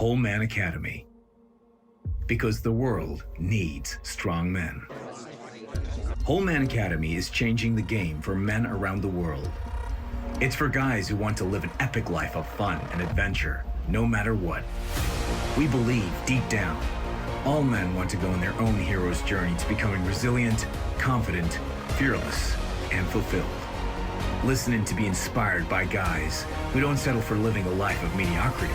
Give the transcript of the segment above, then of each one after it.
Whole Man Academy. Because the world needs strong men. Whole Man Academy is changing the game for men around the world. It's for guys who want to live an epic life of fun and adventure, no matter what. We believe, deep down, all men want to go on their own hero's journey to becoming resilient, confident, fearless, and fulfilled. Listen in to be inspired by guys who don't settle for living a life of mediocrity.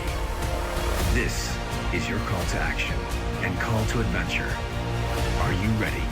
This is your call to action and call to adventure. Are you ready?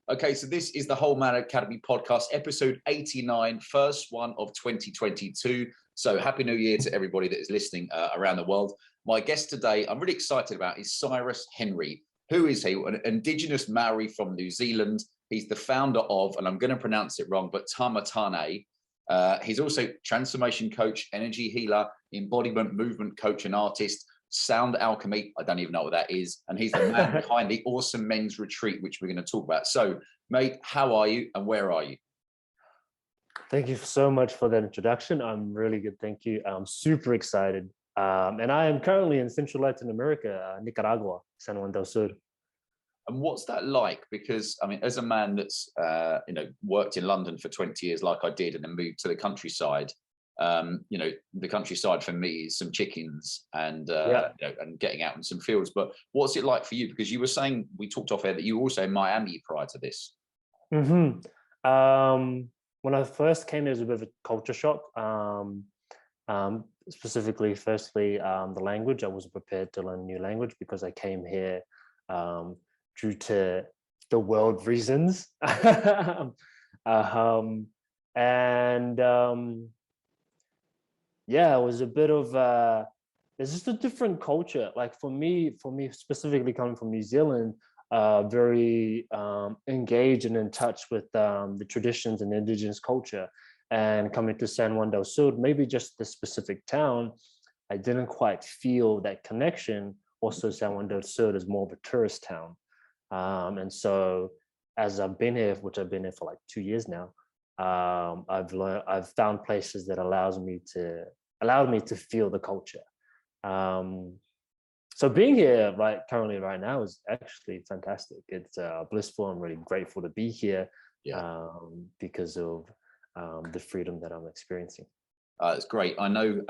Okay, so this is the Whole Man Academy podcast, episode 89, first one of 2022. So happy New Year to everybody that is listening around the world. My guest today, I'm really excited about, is Cyrus Henry. Who is he? An indigenous Maori from New Zealand. He's the founder of, and I'm going to pronounce it wrong, but Tangata. He's also transformation coach, energy healer, embodiment movement coach and artist, sound alchemy. I don't even know what that is. And he's the man behind the awesome men's retreat, which we're going to talk about. So, mate, how are you and where are you? Thank you so much for that introduction. I'm really good. Thank you. I'm super excited. And I am currently in Central Latin America, Nicaragua, San Juan del Sur. And what's that like? Because, I mean, as a man that's, worked in London for 20 years, like I did, and then moved to the countryside, the countryside for me is some chickens and and getting out in some fields. But what's it like for you? Because you were saying, we talked off air, that you were also in Miami prior to this. Mm-hmm. When I first came, there was a bit of a culture shock. Specifically, firstly, the language. I wasn't prepared to learn a new language because I came here due to the world reasons. It was a bit of it's just a different culture. Like for me specifically coming from New Zealand, very engaged and in touch with the traditions and indigenous culture. And coming to San Juan del Sur, maybe just the specific town, I didn't quite feel that connection. Also, San Juan del Sur is more of a tourist town. And so as I've been here, which I've been here for like 2 years now, I've found places that allowed me to feel the culture. So being here currently right now is actually fantastic. It's blissful. I'm really grateful to be here because of the freedom that I'm experiencing. It's great. I know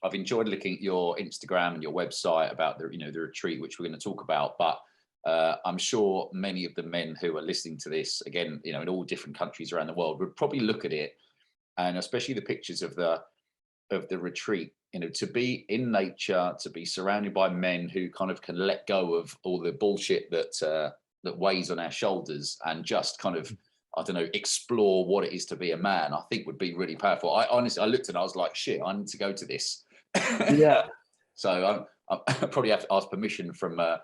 I've enjoyed looking at your Instagram and your website about the retreat, which we're going to talk about. But I'm sure many of the men who are listening to this, again, in all different countries around the world, would probably look at it, and especially the pictures of the retreat. To be in nature, to be surrounded by men who kind of can let go of all the bullshit that weighs on our shoulders and just kind of, I don't know, explore what it is to be a man, I think would be really powerful. I honestly, I looked and I was like, shit, I need to go to this. Yeah. So I probably have to ask permission from my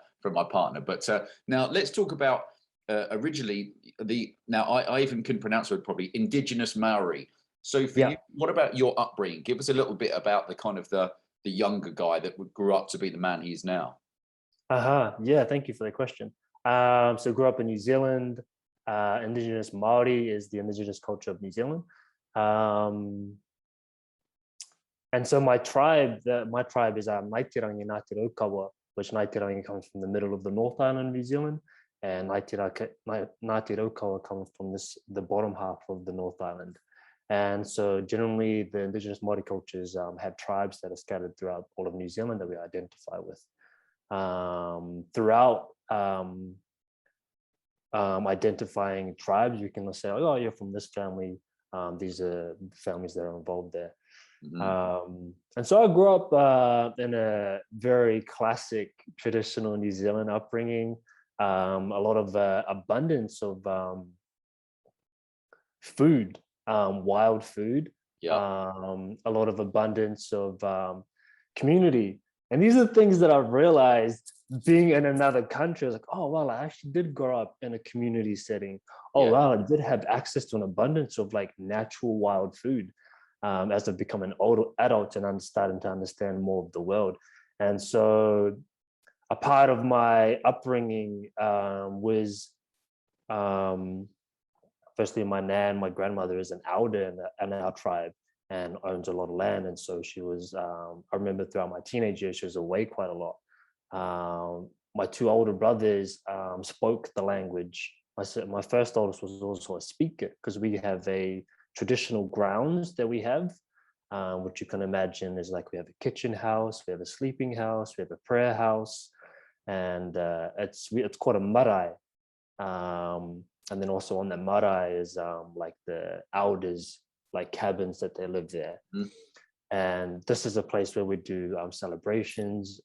partner. But now let's talk about originally I even can pronounce it probably, indigenous Maori. So for you, what about your upbringing? Give us a little bit about the kind of the younger guy that grew up to be the man he is now. Yeah, thank you for the question. So grew up in New Zealand. Indigenous Māori is the indigenous culture of New Zealand. And so my tribe is Naitirangi Ngāti Raukawa, which Naitirangi comes from the middle of the North Island of New Zealand, and Ngāti Raukawa comes from the bottom half of the North Island. And so generally the indigenous Māori cultures have tribes that are scattered throughout all of New Zealand that we identify with. Throughout identifying tribes, you can say, oh, you're from this family. These are families that are involved there. Mm-hmm. And so I grew up in a very classic traditional New Zealand upbringing, a lot of abundance of food, wild food, a lot of abundance of community. And these are things that I've realized being in another country. I was like, oh, well, I actually did grow up in a community setting. Oh, wow, I did have access to an abundance of like natural wild food as I've become an older adult and I'm starting to understand more of the world. And so a part of my upbringing was firstly, my grandmother is an elder in our tribe. and owns a lot of land. And so she was, I remember throughout my teenage years, she was away quite a lot. My two older brothers spoke the language. My first oldest was also a speaker, because we have a traditional grounds that we have, which you can imagine is like we have a kitchen house, we have a sleeping house, we have a prayer house, and it's called a marae. And then also on the marae is like the elders, like cabins that they live there. Mm. And this is a place where we do celebrations,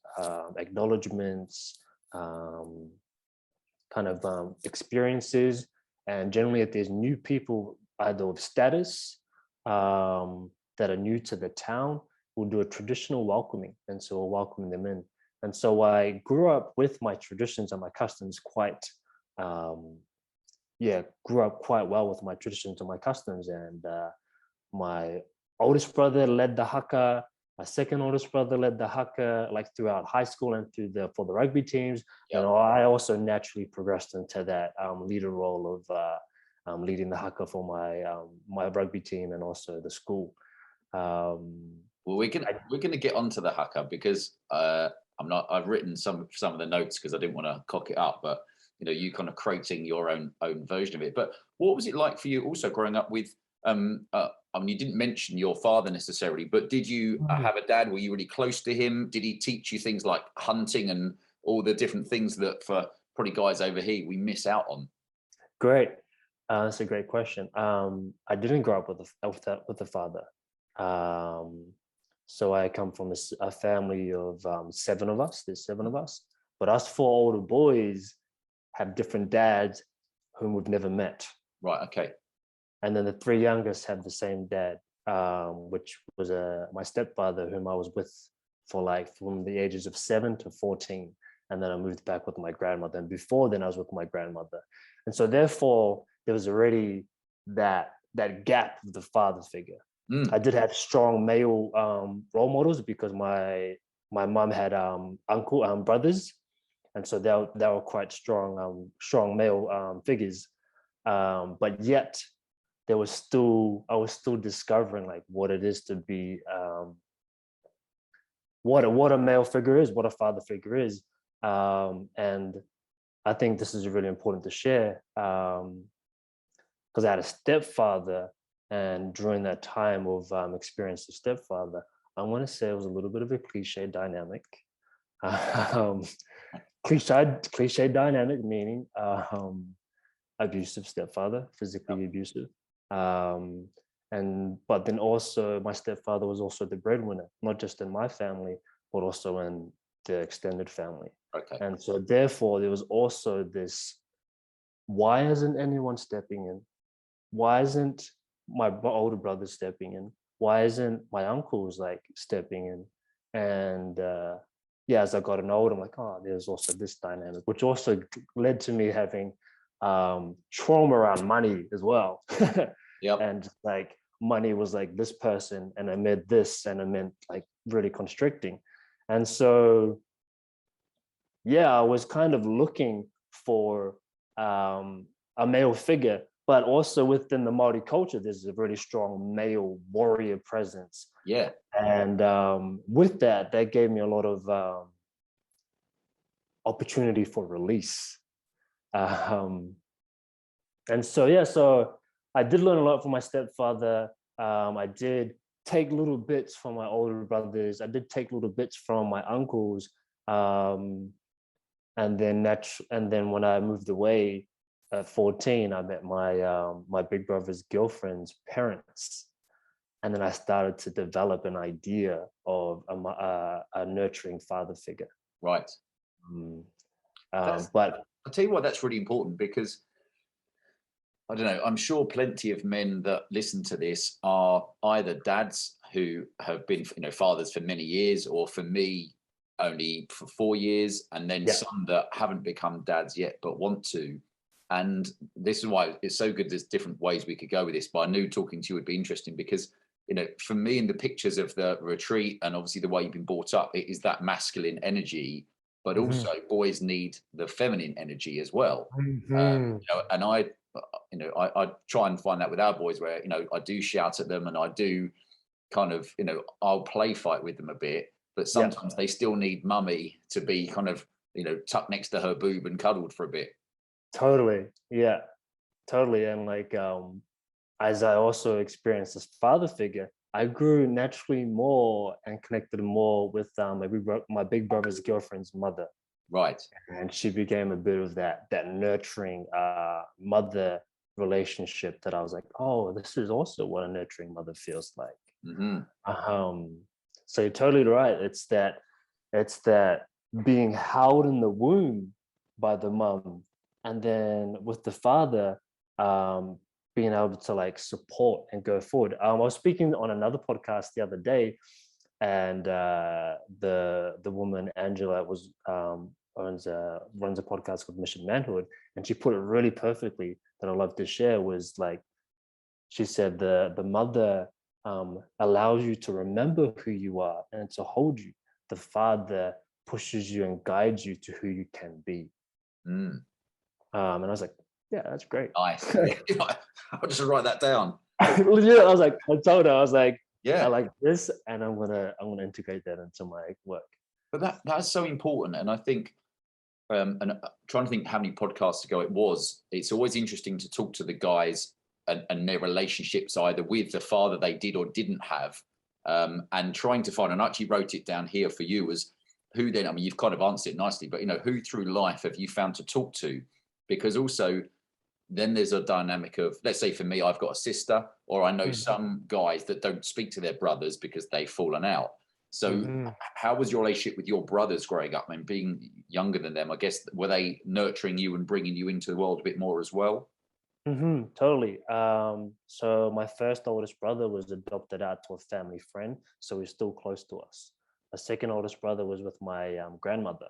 acknowledgements, kind of experiences. And generally, if there's new people, either of status, that are new to the town, we'll do a traditional welcoming. And so we'll welcome them in. And so I grew up with my traditions and my customs quite, grew up quite well with my traditions and my customs. And my oldest brother led the Haka. My second oldest brother led the Haka, like throughout high school and for the rugby teams. Yep. And I also naturally progressed into that leader role of leading the Haka for my rugby team and also the school. Well, we're gonna get onto the Haka, because I've written some of the notes because I didn't want to cock it up, but you kind of creating your own version of it. But what was it like for you also growing up with I mean, you didn't mention your father necessarily, but did you have a dad? Were you really close to him? Did he teach you things like hunting and all the different things that for probably guys over here we miss out on? Great. That's a great question. I didn't grow up with a father. So I come from a family of 7 of us. There's 7 of us, but us 4 older boys have different dads whom we've never met. Right. Okay. And then the 3 youngest have the same dad, which was my stepfather, whom I was with for from the ages of 7 to 14. And then I moved back with my grandmother. And before then I was with my grandmother. And so therefore there was already that gap of the father figure. I did have strong male role models, because my mom had brothers. And so they were quite strong male figures. But yet I was still discovering like what it is to be, what a male figure is, what a father figure is. And I think this is really important to share, because I had a stepfather, and during that time of experience of stepfather, I want to say it was a little bit of a cliche dynamic. Cliche dynamic, meaning abusive stepfather, physically abusive. But then also my stepfather was also the breadwinner, not just in my family, but also in the extended family. Okay. And so therefore there was also this, why isn't anyone stepping in? Why isn't my older brother stepping in? Why isn't my uncles like stepping in? And as I got older, I'm like, oh, there's also this dynamic, which also led to me having trauma around money as well. Yep. And like money was like this person, and I meant this, and I meant like really constricting. And so I was kind of looking for a male figure, but also within the Māori culture, there's a really strong male warrior presence. Yeah. And with that gave me a lot of opportunity for release. And so I did learn a lot from my stepfather. I did take little bits from my older brothers. I did take little bits from my uncles. And then when I moved away at 14, I met my big brother's girlfriend's parents. And then I started to develop an idea of a nurturing father figure. Right. But I'll tell you what, that's really important, because I don't know, I'm sure plenty of men that listen to this are either dads who have been, fathers for many years, or for me, only for 4 years, and then some that haven't become dads yet but want to. And this is why it's so good. There's different ways we could go with this, but I knew talking to you would be interesting, because for me, in the pictures of the retreat and obviously the way you've been brought up, it is that masculine energy, but also boys need the feminine energy as well. And I try and find that with our boys, where I do shout at them, and I do kind of, I'll play fight with them a bit, but sometimes they still need mummy to be kind of, tucked next to her boob and cuddled for a bit. Totally. Yeah, totally. And like, as I also experienced this father figure, I grew naturally more and connected more with my big brother's girlfriend's mother. Right. And she became a bit of that nurturing mother relationship that I was like, oh, this is also what a nurturing mother feels like. So you're totally right. It's that being held in the womb by the mum, and then with the father, being able to like support and go forward. I was speaking on another podcast the other day, and the woman Angela runs a podcast called Mission Manhood, and she put it really perfectly that I love to share. Was like, she said the mother allows you to remember who you are and to hold you. The father pushes you and guides you to who you can be. And I was like, yeah, that's great. Nice. I'll just write that down. Legit, I was like, I told her, I was like, yeah, I like this, and I'm gonna integrate that into my work. But that's so important, and I think, and trying to think how many podcasts ago it was. It's always interesting to talk to the guys and their relationships, either with the father they did or didn't have, and trying to find. And I actually wrote it down here for you as who then. I mean, you've kind of answered it nicely, but who through life have you found to talk to? Because also, then there's a dynamic of, let's say for me, I've got a sister, or I know some guys that don't speak to their brothers because they've fallen out. So how was your relationship with your brothers growing up? I mean, being younger than them, I guess, were they nurturing you and bringing you into the world a bit more as well? Totally. So my first oldest brother was adopted out to a family friend, so he's still close to us. My second oldest brother was with my grandmother.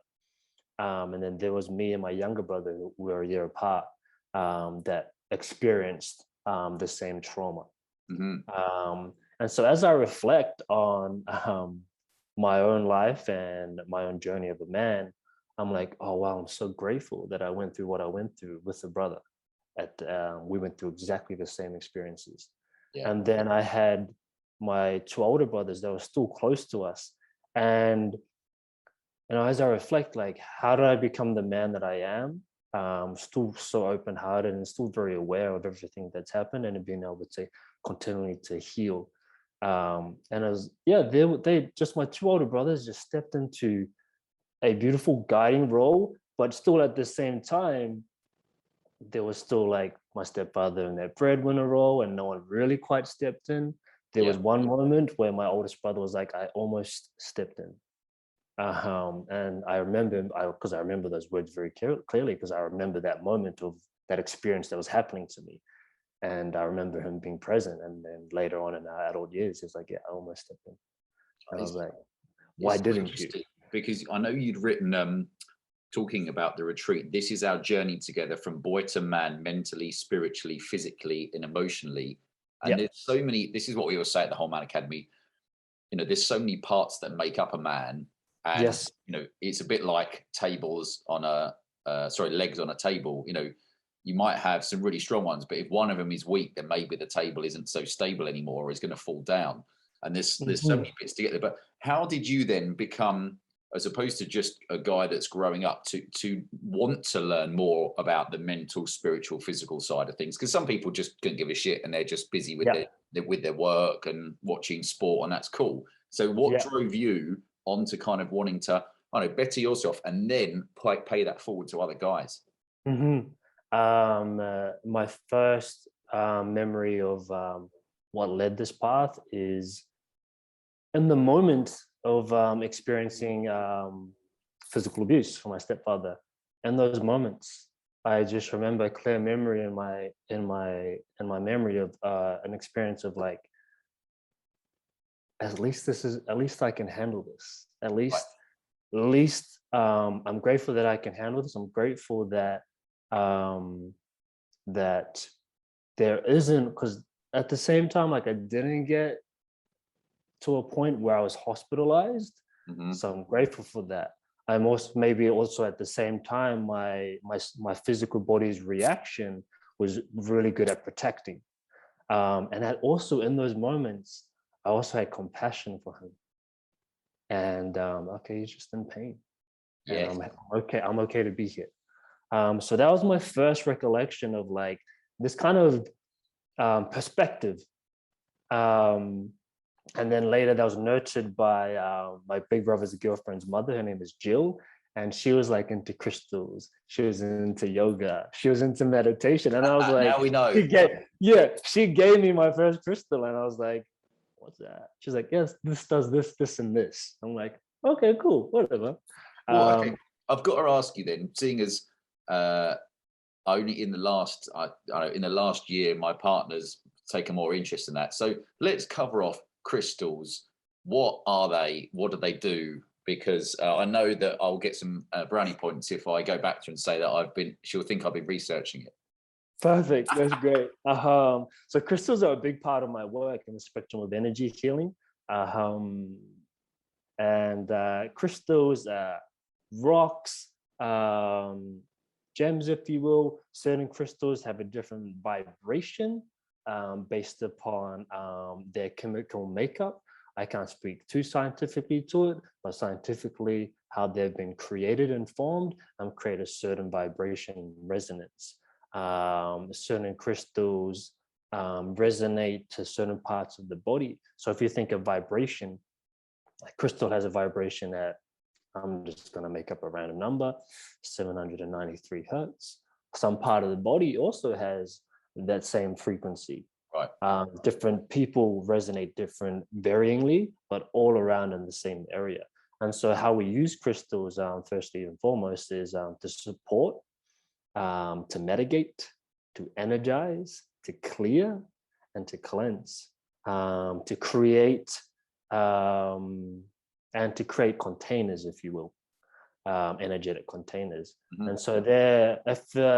And then there was me and my younger brother, who were a year apart, that experienced the same trauma. And so as I reflect on my own life and my own journey of a man, I'm like, oh, wow, I'm so grateful that I went through what I went through with a brother. We went through exactly the same experiences. And then I had my two older brothers that were still close to us. And as I reflect, like, how did I become the man that I am? Still so open-hearted and still very aware of everything that's happened, and being able to continually to heal. And it was, they just, my two older brothers just stepped into a beautiful guiding role, but still at the same time, there was still like my stepfather in that breadwinner role, and no one really quite stepped in. There was one moment where my oldest brother was like, I almost stepped in. And I remember, because I remember those words very clearly, because I remember that moment of that experience that was happening to me. And I remember him being present. And then later on in our adult years, he's like, yeah, I almost stepped in. And I was like, why didn't you? Because I know you'd written, talking about the retreat, this is our journey together from boy to man, mentally, spiritually, physically, and emotionally. And there's so many, this is what we always say at the Whole Man Academy, there's so many parts that make up a man. And, it's a bit like tables on legs on a table. You might have some really strong ones, but if one of them is weak, then maybe the table isn't so stable anymore, or is going to fall down. And there's so many bits to get there. But how did you then become, as opposed to just a guy that's growing up, to want to learn more about the mental, spiritual, physical side of things? Because some people just couldn't give a shit and they're just busy with their work and watching sport, and that's cool. So what drove you onto kind of wanting to, better yourself and then pay that forward to other guys? My first memory of what led this path is in the moment of experiencing physical abuse from my stepfather. In those moments, I just remember a clear memory in my memory of an experience of like, at least I can handle this. At least I'm grateful that I can handle this. I'm grateful that that there isn't, because at the same time, like, I didn't get to a point where I was hospitalized. So I'm grateful for that. I'm also at the same time, my physical body's reaction was really good at protecting. And that also in those moments, I also had compassion for him. And okay, he's just in pain. Yeah. And I'm okay to be here. So that was my first recollection of like this kind of perspective. And then later that was nurtured by my big brother's girlfriend's mother. Her name is Jill. And she was like into crystals. She was into yoga. She was into meditation. And I was like, now we know. She gave me my first crystal. And I was like, what's that? She's like, yes, this does this, this, and this. I'm like, okay, cool, whatever. Well, okay. I've got to ask you then, seeing as only in the last, in the last year, my partner's taken more interest in that. So let's cover off crystals. What are they? What do they do? Because I know that I'll get some brownie points if I go back to her and say that she'll think I've been researching it. Perfect, that's great. So crystals are a big part of my work in the spectrum of energy healing. Crystals, rocks, gems, if you will, certain crystals have a different vibration based upon their chemical makeup. I can't speak too scientifically to it, but scientifically, how they've been created and formed create a certain vibration resonance. Certain crystals resonate to certain parts of the body. So if you think of vibration, like crystal has a vibration at, I'm just going to make up a random number, 793 hertz. Some part of the body also has that same frequency. Right. Different people resonate different varyingly, but all around in the same area. And so how we use crystals, firstly and foremost, is to support, to mitigate, to energize, to clear, and to cleanse, to create, and to create containers, if you will, energetic containers. Mm-hmm. And so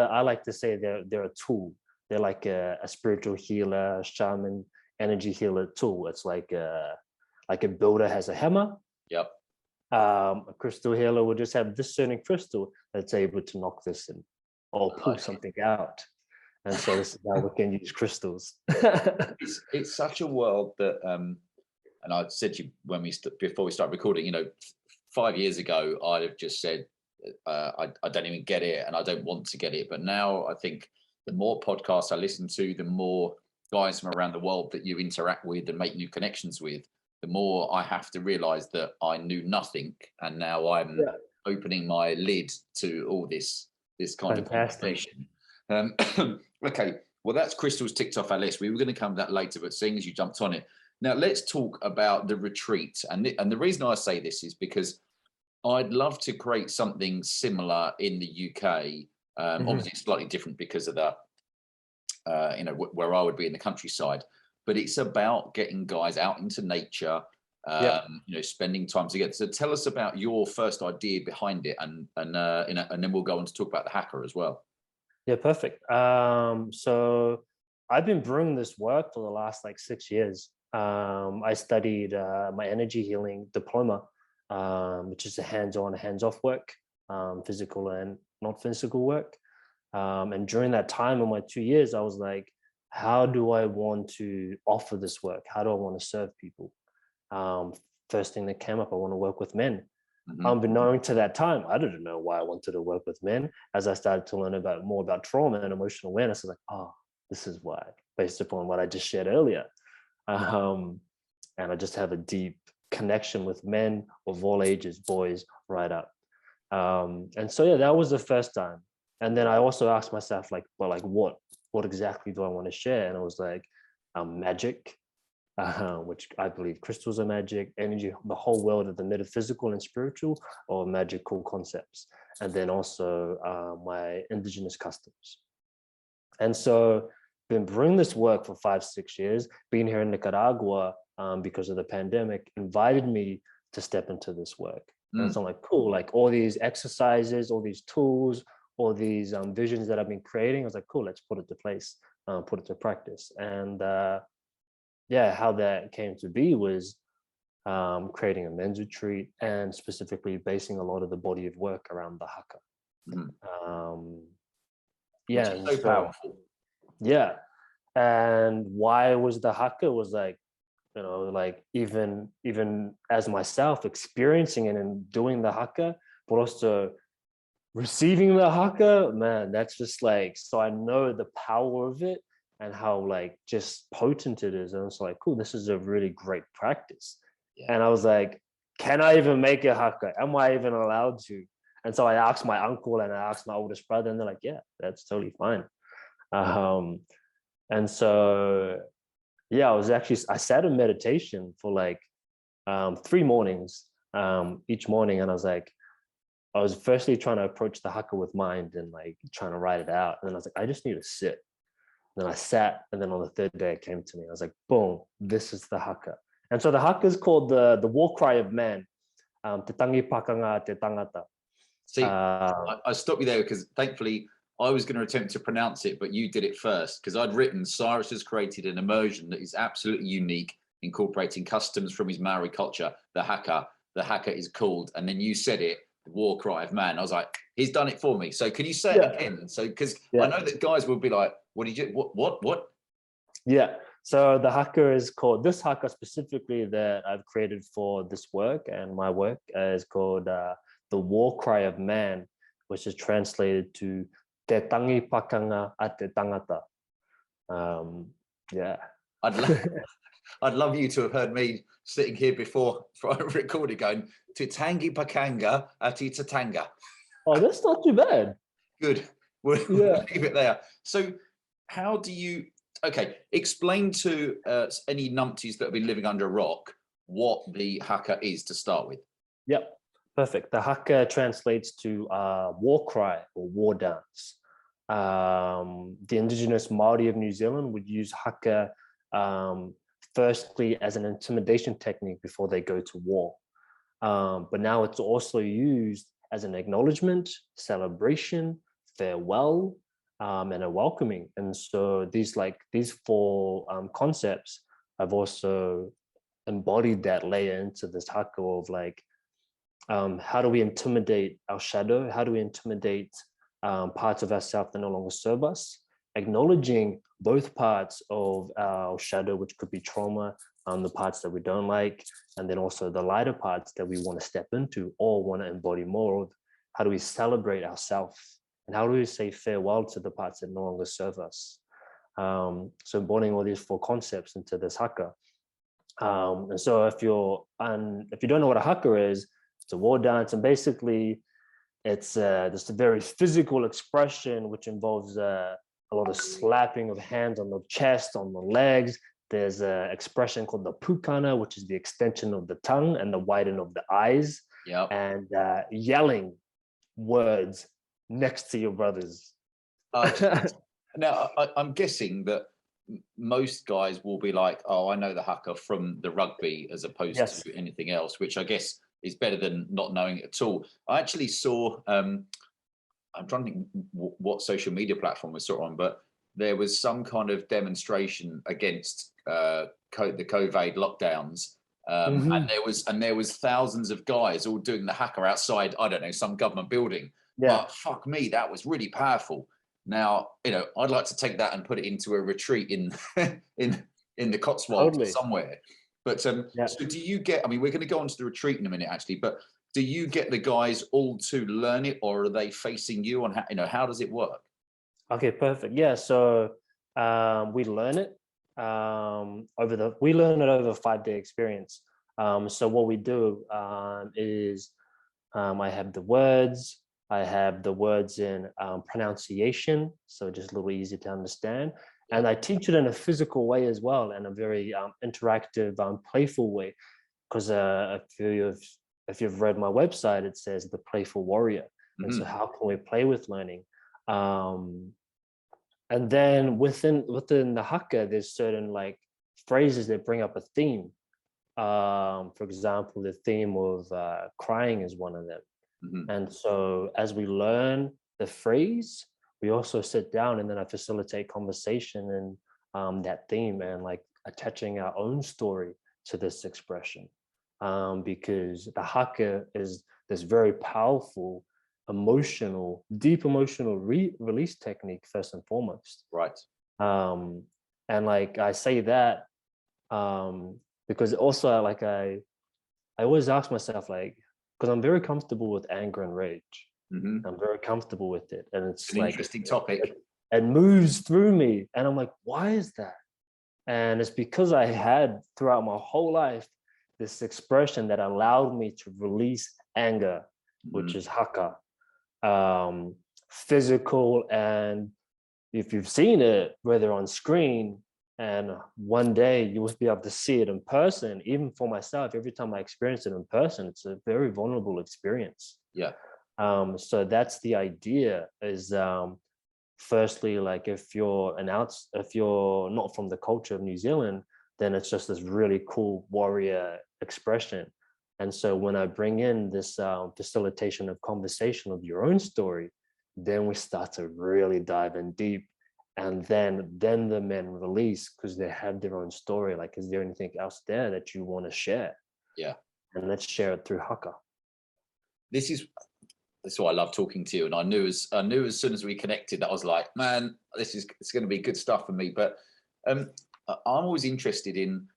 I like to say they're a tool. They're like a spiritual healer, a shaman, energy healer tool. It's like a builder has a hammer. Yep. A crystal healer will just have this certain crystal that's able to knock this in or pull something out. And so this is how we can use crystals. It's such a world that, and I said to you before we started recording, 5 years ago, I'd have just said, I don't even get it and I don't want to get it. But now I think the more podcasts I listen to, the more guys from around the world that you interact with and make new connections with, the more I have to realize that I knew nothing. And now I'm opening my lid to all this kind of information. Okay, well, that's crystals ticked off our list. We were going to come to that later, but seeing as you jumped on it, now let's talk about the retreat. And the reason I say this is because I'd love to create something similar in the UK. Obviously, it's slightly different because of the, where I would be in the countryside. But it's about getting guys out into nature, spending time together. So tell us about your first idea behind it, and then we'll go on to talk about the Hakka as well. Yeah, perfect. So I've been brewing this work for the last 6 years. I studied my energy healing diploma, which is a hands-on, hands-off work, physical and not physical work. And during that time in my 2 years, I was like, how do I want to offer this work? How do I want to serve people? First thing that came up, I want to work with men. Unbeknown to that time, I didn't know why I wanted to work with men. As I started to learn more about trauma and emotional awareness, I was like, oh, this is why, based upon what I just shared earlier. And I just have a deep connection with men of all ages, boys right up. And so, yeah, that was the first time. And then I also asked myself, what exactly do I want to share? And I was like, magic, which I believe crystals are magic, energy, the whole world of the metaphysical and spiritual, or magical concepts. And then also my indigenous customs. And so been brewing this work for 5-6 years, being here in Nicaragua because of the pandemic, invited me to step into this work. And so I'm like, cool, all these exercises, all these tools, all these visions that I've been creating. I was like, cool, let's put it to place, put it to practice. And how that came to be was creating a men's retreat and specifically basing a lot of the body of work around the Haka. Which is so powerful. Yeah. And why was the Haka was like even as myself experiencing it and doing the Hakka, but also receiving the Hakka, man, that's just like, so I know the power of it and how like just potent it is. And it's like, cool, this is a really great practice. Yeah. And I was like, can I even make a Hakka? Am I even allowed to? And so I asked my uncle and I asked my oldest brother, and they're like, yeah, that's totally fine. And so, yeah, I sat in meditation for like 3 mornings, each morning. And I was firstly trying to approach the Hakka with mind and like trying to write it out. And then I was like, I just need to sit. And then I sat, and then on the third day it came to me. I was like, boom, this is the Hakka. And so the Hakka is called the war cry of man. Te Tangi, Pakanga, te Tangata. See, I stopped you there because thankfully I was going to attempt to pronounce it, but you did it first, because I'd written Cyrus has created an immersion that is absolutely unique, incorporating customs from his Maori culture, the Haka. The Haka is called, and then you said it, the war cry of man. I was like, he's done it for me. So can you say it again? So, because I know that guys will be like, what did you, what? Yeah. So the Hakka is called, this Hakka specifically that I've created for this work and my work is called the war cry of man, which is translated to Te Tangi Pakanga a te Tangata. Yeah. I'd love you to have heard me sitting here before I recorded going, Te Tangi Pakanga a te Tatanga. Oh, that's not too bad. Good. We'll leave it there. So how do you, okay, explain to any numpties that have been living under a rock what the Hakka is to start with. Yep, perfect. The Hakka translates to war cry or war dance. The indigenous Māori of New Zealand would use Hakka firstly as an intimidation technique before they go to war. But now it's also used as an acknowledgement, celebration, farewell, and a welcoming. And so these 4 concepts I've also embodied that layer into this Hakka of like, how do we intimidate our shadow? How do we intimidate parts of ourselves that no longer serve us? Acknowledging both parts of our shadow, which could be trauma, the parts that we don't like, and then also the lighter parts that we want to step into or want to embody more of. How do we celebrate ourselves? And how do we say farewell to the parts that no longer serve us? So embodying all these 4 concepts into this Hakka. And so if you don't know what a Hakka is, it's a war dance, and basically it's just a very physical expression which involves a lot of slapping of hands on the chest, on the legs. There's an expression called the pukana, which is the extension of the tongue and the widen of the eyes. Yep. And yelling words next to your brothers. Now, I'm guessing that most guys will be like, oh, I know the Hakka from the rugby as opposed to anything else, which I guess is better than not knowing it at all. I actually saw, I'm trying to think what social media platform we saw it on, but there was some kind of demonstration against the COVID lockdowns. And there was thousands of guys all doing the Hakka outside, I don't know, some government building. Yeah. But fuck me, that was really powerful. Now, I'd like to take that and put it into a retreat in the Cotswolds somewhere. But so do you get, I mean, we're going to go on to the retreat in a minute, actually, but do you get the guys all to learn it, or are they facing you on how does it work? Okay, perfect. Yeah, so we learn it we learn it over a 5-day experience. So what we do is I have the words in pronunciation, so just a little easier to understand. And I teach it in a physical way as well, in a very interactive, playful way. Because if you've read my website, it says the playful warrior. Mm-hmm. And so how can we play with learning? And then within the Hakka, there's certain phrases that bring up a theme. For example, the theme of crying is one of them. Mm-hmm. And so as we learn the phrase, we also sit down and then I facilitate conversation and that theme and attaching our own story to this expression. Because the Hakka is this very powerful, deep emotional release technique first and foremost. Right. And I say that because because also like I always ask myself, like, because I'm very comfortable with anger and rage. I'm very comfortable with it, and it's an like interesting topic. it moves through me, and I'm like, why is that? And it's because I had throughout my whole life this expression that allowed me to release anger, which is Haka, physical. And if you've seen it, whether on screen, and one day you will be able to see it in person, even for myself, every time I experience it in person, it's a very vulnerable experience. Yeah. So that's the idea is, firstly, like if you're not from the culture of New Zealand, then it's just this really cool warrior expression. And so when I bring in this facilitation of conversation of your own story, then we start to really dive in deep. And then the men release because they have their own story. Like, is there anything else there that you want to share? Yeah. And let's share it through Haka. This is why I love talking to you. And I knew as soon as we connected that I was like, man, it's going to be good stuff for me. But I'm always interested in,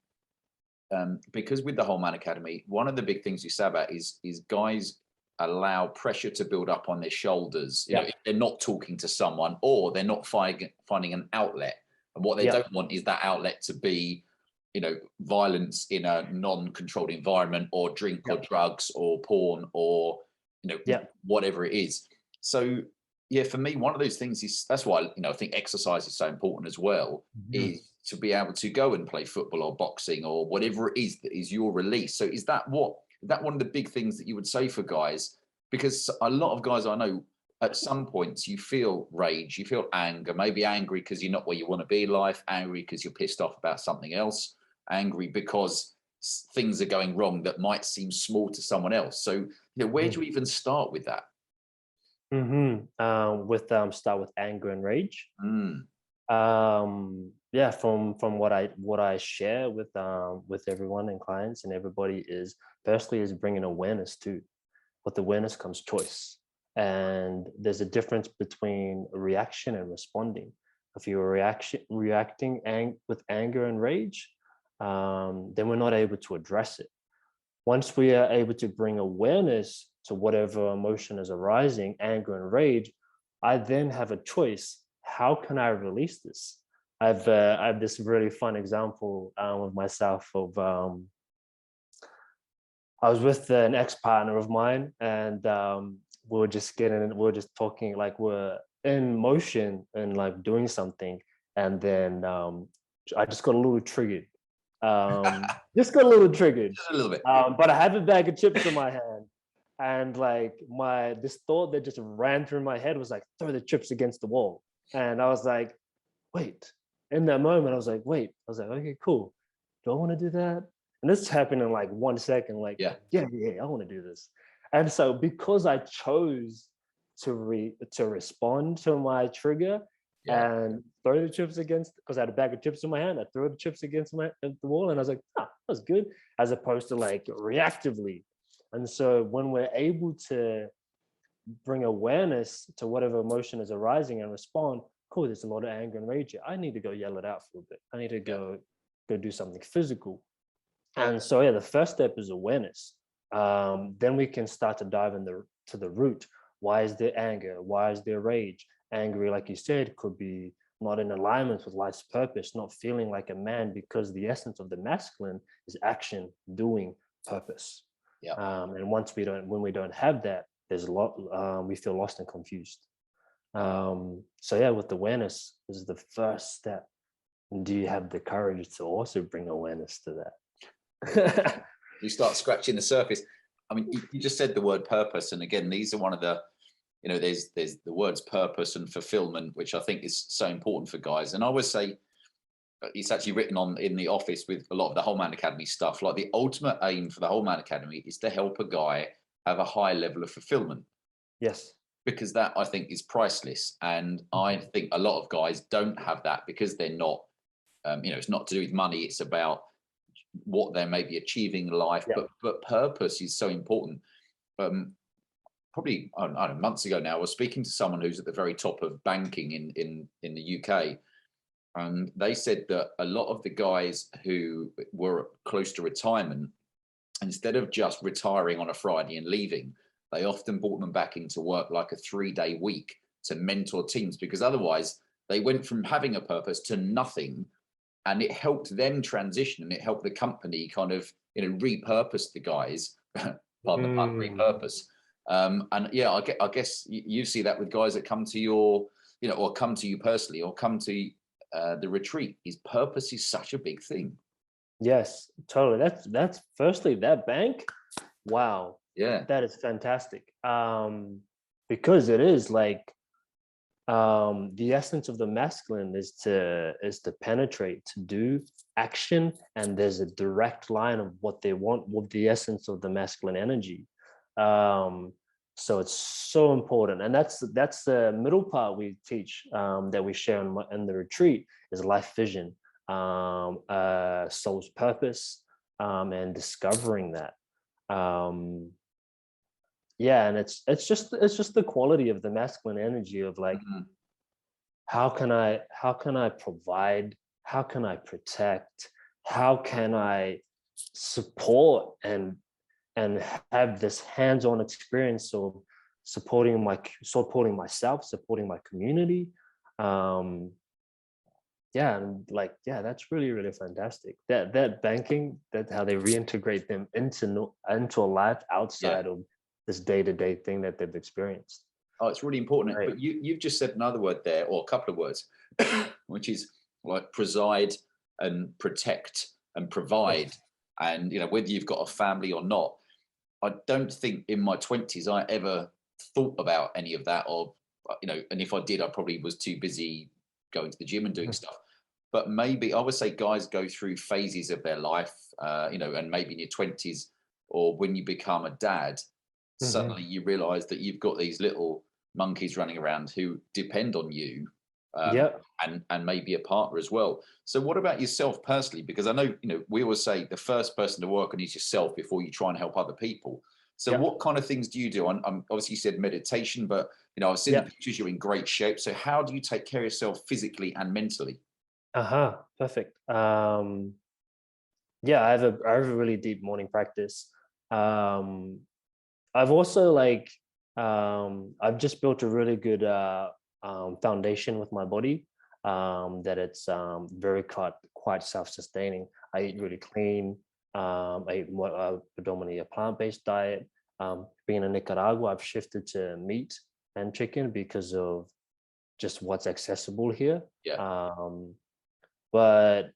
because with the Whole Man Academy, one of the big things you say about is guys allow pressure to build up on their shoulders. You know, if they're not talking to someone or they're not finding an outlet. And what they don't want is that outlet to be, you know, violence in a non-controlled environment, or drink or drugs or porn, or, you know, whatever it is. So yeah, for me, one of those things is, that's why, you know, I think exercise is so important as well, is to be able to go and play football or boxing or whatever it is that is your release. So is that one of the big things that you would say for guys? Because a lot of guys I know, at some points you feel rage, you feel anger, maybe angry because you're not where you want to be in life, angry because you're pissed off about something else, angry because things are going wrong that might seem small to someone else. So, you know, where do you even start with that? Start with anger and rage. From what I share with everyone and clients and everybody is, firstly, is bringing awareness to. With awareness comes choice, and there's a difference between reaction and responding. If you're reacting with anger and rage, then we're not able to address it. Once we are able to bring awareness to whatever emotion is arising, anger and rage, I then have a choice. How can I release this? I have this really fun example of myself of, I was with an ex-partner of mine, and we were just talking, like we're in motion and like doing something. And then I just got a little triggered. Just got a little triggered. Just a little bit. But I have a bag of chips in my hand. And like this thought that just ran through my head was like, throw the chips against the wall. And I was like, wait. In that moment, I was like, wait. I was like, okay, cool. Do I want to do that? And this happened in like 1 second. Like, yeah, I want to do this. And so because I chose to respond to my trigger and throw the chips against, because I had a bag of chips in my hand, I threw the chips against the wall, and I was like, that was good, as opposed to like reactively. And so when we're able to bring awareness to whatever emotion is arising and respond, cool, there's a lot of anger and rage here. I need to go yell it out for a bit. I need to go do something physical. And so the first step is awareness. Then we can start to dive to the root. Why is there anger? Why is there rage? Angry, like you said, could be not in alignment with life's purpose, not feeling like a man, because the essence of the masculine is action, doing, purpose. And when we don't have that, there's a lot, we feel lost and confused. With awareness, this is the first step. And do you have the courage to also bring awareness to that? You start scratching the surface. I mean, you just said the word purpose. And again, these are one of the, you know, there's the words purpose and fulfillment, which I think is so important for guys. And I always say, it's actually written on in the office with a lot of the Whole Man Academy stuff, like the ultimate aim for the Whole Man Academy is to help a guy have a high level of fulfillment. Yes. Because that, I think, is priceless. And I think a lot of guys don't have that because they're not, you know, it's not to do with money. It's about what they may be achieving in life, but purpose is so important. Probably, I don't know, months ago now, I was speaking to someone who's at the very top of banking in the UK. And they said that a lot of the guys who were close to retirement, instead of just retiring on a Friday and leaving, they often brought them back into work like a 3-day week to mentor teams, because otherwise they went from having a purpose to nothing. And it helped them transition, and it helped the company kind of, repurpose the guys, pardon the pun, repurpose. And yeah, I guess you see that with guys that come to your, or come to you personally, or come to the retreat. His purpose is such a big thing. Yes, totally. That's firstly, that bank, wow. Yeah. That is fantastic. Because it is like, the essence of the masculine is to penetrate, to do action, and there's a direct line of what they want with the essence of the masculine energy. So it's so important, and that's the middle part we teach, that we share in the retreat, is life vision, soul's purpose, and discovering that. Yeah, and it's just the quality of the masculine energy of like, how can I provide, how can I protect, how can I support and have this hands-on experience of supporting myself, supporting my community. Yeah, and like, yeah, that's really, really fantastic. That banking, that how they reintegrate them into a life outside of this day-to-day thing that they've experienced. Oh, it's really important. Right. But you've just said another word there, or a couple of words, which is like preside and protect and provide. And, whether you've got a family or not, I don't think in my 20s I ever thought about any of that, or, and if I did, I probably was too busy going to the gym and doing stuff. But maybe I would say guys go through phases of their life, and maybe in your 20s, or when you become a dad, suddenly you realize that you've got these little monkeys running around who depend on you, and maybe a partner as well. So what about yourself personally? Because I know, we always say the first person to work on is yourself before you try and help other people. So what kind of things do you do? I'm obviously, you said meditation, but I've seen the pictures, you're in great shape. So how do you take care of yourself physically and mentally? Perfect. Yeah, I have a really deep morning practice. I've also I've just built a really good foundation with my body, that it's very quite self-sustaining. I eat really clean. I eat predominantly a plant-based diet. Being in Nicaragua, I've shifted to meat and chicken because of just what's accessible here. But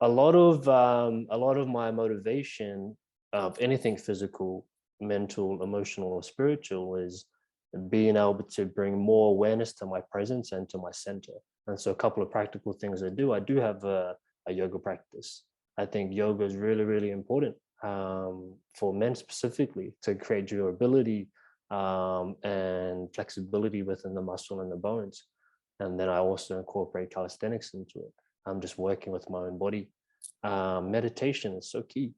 a lot of my motivation of anything physical, mental, emotional, or spiritual is being able to bring more awareness to my presence and to my center. And so a couple of practical things I do have a yoga practice. I think yoga is really, really important, for men specifically, to create durability, and flexibility within the muscle and the bones. And then I also incorporate calisthenics into it. I'm just working with my own body. Meditation is so key.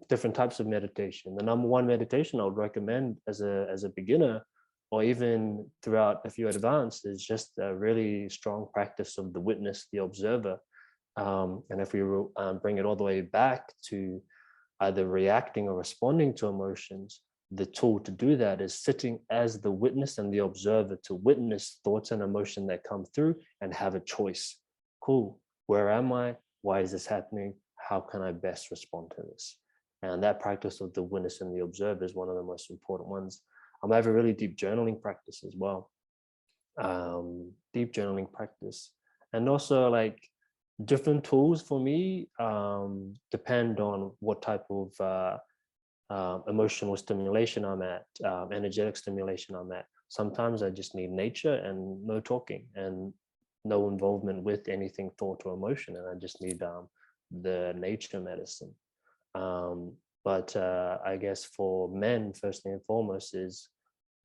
Different types of meditation. The number one meditation I would recommend as a beginner, or even throughout if you're advanced, is just a really strong practice of the witness, the observer. And if we bring it all the way back to either reacting or responding to emotions, the tool to do that is sitting as the witness and the observer, to witness thoughts and emotion that come through and have a choice. Cool, where am I? Why is this happening? How can I best respond to this? And that practice of the witness and the observer is one of the most important ones. I have a really deep journaling practice as well. Deep journaling practice. And also different tools for me depend on what type of emotional stimulation I'm at, energetic stimulation I'm at. Sometimes I just need nature and no talking and no involvement with anything, thought or emotion, and I just need the nature medicine. But I guess for men, first and foremost, is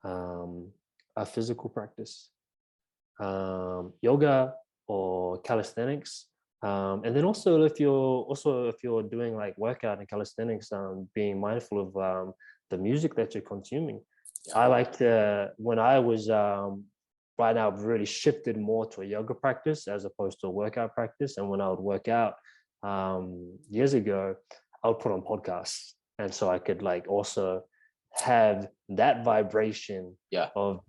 a physical practice, yoga or calisthenics. And then also if you're doing workout and calisthenics, being mindful of the music that you're consuming. I like to, when I was right now I've really shifted more to a yoga practice as opposed to a workout practice. And when I would work out years ago, I would put on podcasts, and so I could like also have that vibration of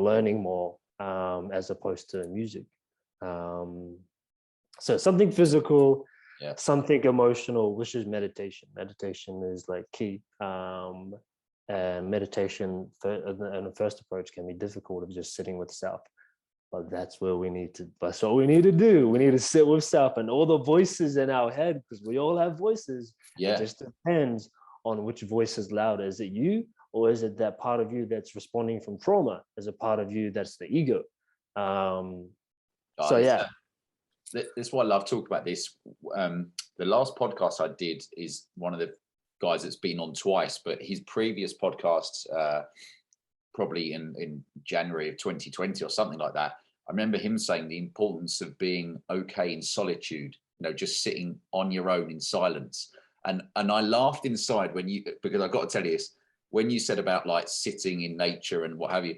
learning more as opposed to music. So something physical, something emotional, which is meditation. Meditation is like key. And meditation and the first approach can be difficult of just sitting with self. But that's what we need to do. We need to sit with self and all the voices in our head, because we all have voices. It just depends on which voice is louder. Is it you, or is it that part of you that's responding from trauma? Is it part of you that's the ego? That's why I love talking about this. The last podcast I did is one of the guys that's been on twice, but his previous podcasts, probably in January of 2020 or something like that, I remember him saying the importance of being okay in solitude, just sitting on your own in silence. And I laughed inside because I've got to tell you this, when you said about like sitting in nature and what have you,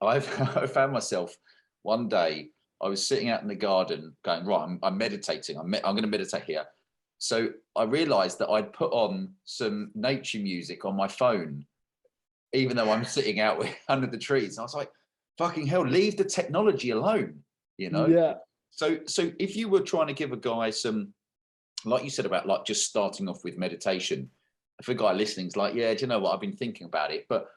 I found myself one day, I was sitting out in the garden going, right, I'm meditating. I'm going to meditate here. So I realized that I'd put on some nature music on my phone, even though I'm sitting out under the trees. And I was like, fucking hell, leave the technology alone, Yeah. So if you were trying to give a guy some, like you said about like just starting off with meditation, if a guy listening is like, yeah, do you know what? I've been thinking about it, but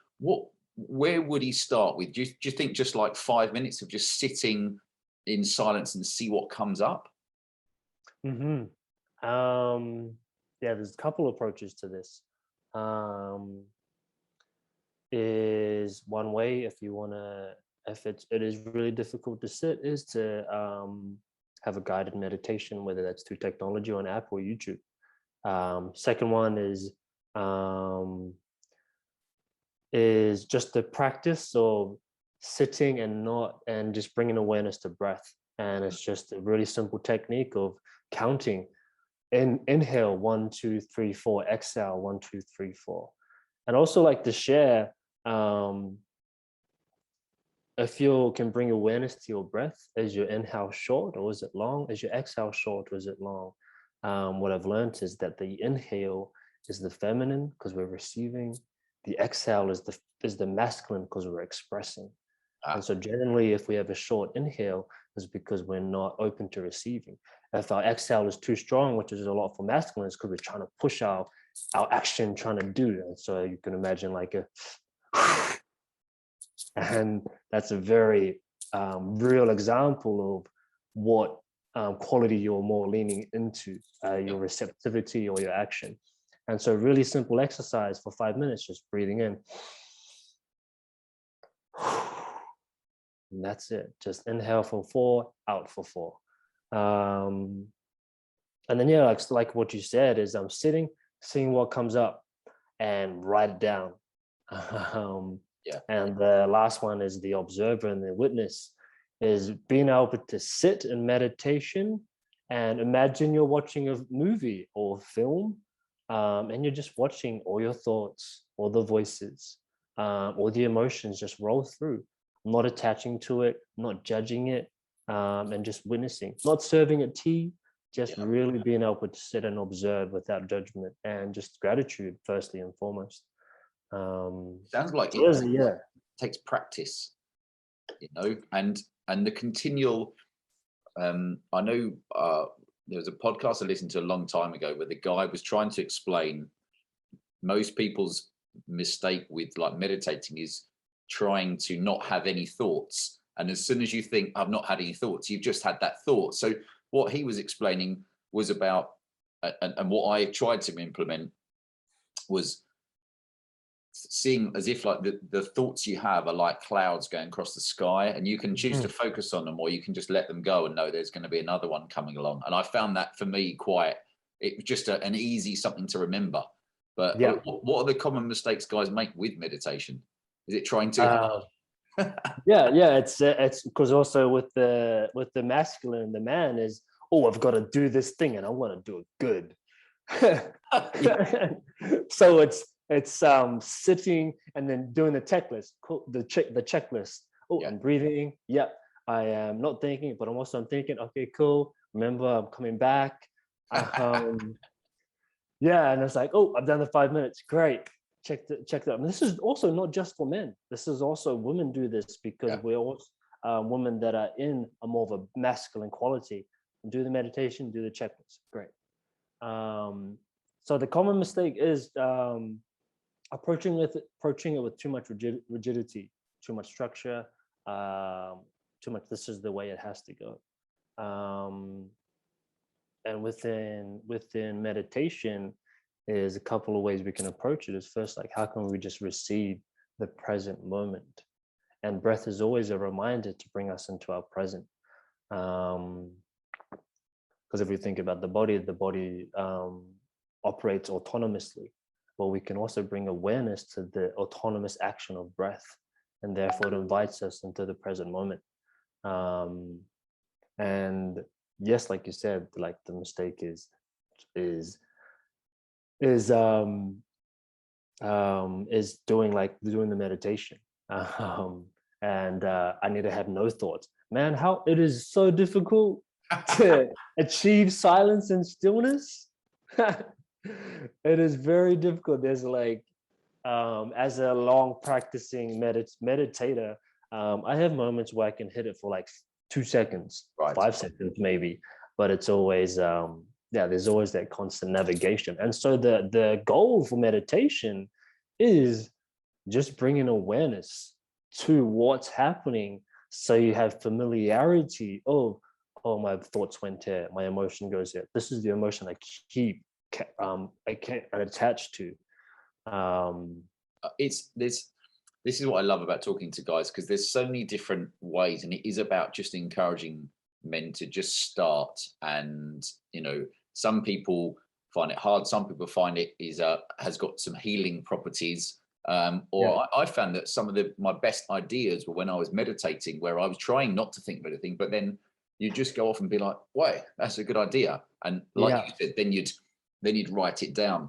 where would he start with? Do you think just like 5 minutes of just sitting in silence and see what comes up? There's a couple approaches to this. Is one way, if it is really difficult to sit, is to have a guided meditation, whether that's through technology or an app or YouTube. Second one is just the practice of sitting and just bringing awareness to breath. And it's just a really simple technique of counting. Inhale 1 2 3 4, exhale 1 2 3 4. And also like to share, if you can bring awareness to your breath, is your inhale short or is it long? Is your exhale short or is it long? What I've learned is that the inhale is the feminine because we're receiving. The exhale is the masculine because we're expressing. And so generally, if we have a short inhale, it's because we're not open to receiving. If our exhale is too strong, which is a lot for masculine, it's because we're trying to push our action, trying to do. And so you can imagine like and that's a very real example of what quality you're more leaning into, your receptivity or your action. And so really simple exercise for 5 minutes, just breathing in. And that's it. Just inhale for 4, out for 4. And then, like what you said is I'm sitting, seeing what comes up and write it down. And the last one is the observer and the witness, is being able to sit in meditation and imagine you're watching a movie or film, and you're just watching all your thoughts, all the voices, all the emotions just roll through, not attaching to it, not judging it, and just witnessing, not serving it tea, just really being able to sit and observe without judgment and just gratitude, firstly and foremost. Sounds like it takes practice, and the continual. I know there was a podcast I listened to a long time ago where the guy was trying to explain most people's mistake with like meditating is trying to not have any thoughts. And as soon as you think I've not had any thoughts, you've just had that thought. So what he was explaining was about, and what I tried to implement was seeing as if like the thoughts you have are like clouds going across the sky, and you can choose to focus on them, or you can just let them go and know there's going to be another one coming along. And I found that for me it was just an easy something to remember. But what are the common mistakes guys make with meditation? Is it trying to it's because also with the masculine, the man is, I've got to do this thing and I want to do it good. So it's sitting and then doing the checklist, the checklist Oh, Yeah. I'm breathing. Yep. I am not thinking, but I'm thinking, okay, cool. Remember, I'm coming back. Yeah, and it's like, oh, I've done the 5 minutes. Great. Check that. And this is also not just for men. This is also women do this because Yeah. we're all women that are in a more of a masculine quality. Do the meditation, do the checklist. Great. So the common mistake is approaching it with too much rigidity, too much structure, too much. This is the way it has to go. And within meditation is a couple of ways we can approach it. Is first, like, how can we just receive the present moment? And breath is always a reminder to bring us into our present. Because if we think about the body operates autonomously. Well, we can also bring awareness to the autonomous action of breath, and therefore it invites us into the present moment. And yes, like you said, like the mistake is doing the meditation. And I need to have no thoughts. Man, how it is so difficult to achieve silence and stillness. It is very difficult. There's like, as a long practicing meditator, I have moments where I can hit it for like 2 seconds, Right. 5 seconds maybe, but it's always, there's always that constant navigation. And so the goal for meditation is just bringing awareness to what's happening. So you have familiarity. Oh, my thoughts went here, my emotion goes here. This is the emotion I keep attached to. This is what I love about talking to guys, because there's so many different ways, and it is about just encouraging men to just start. And some people find it hard, some people find it has got some healing properties, I found that some of my best ideas were when I was meditating, where I was trying not to think of anything, but then you just go off and be like, wait, that's a good idea. And like you said, then you'd write it down.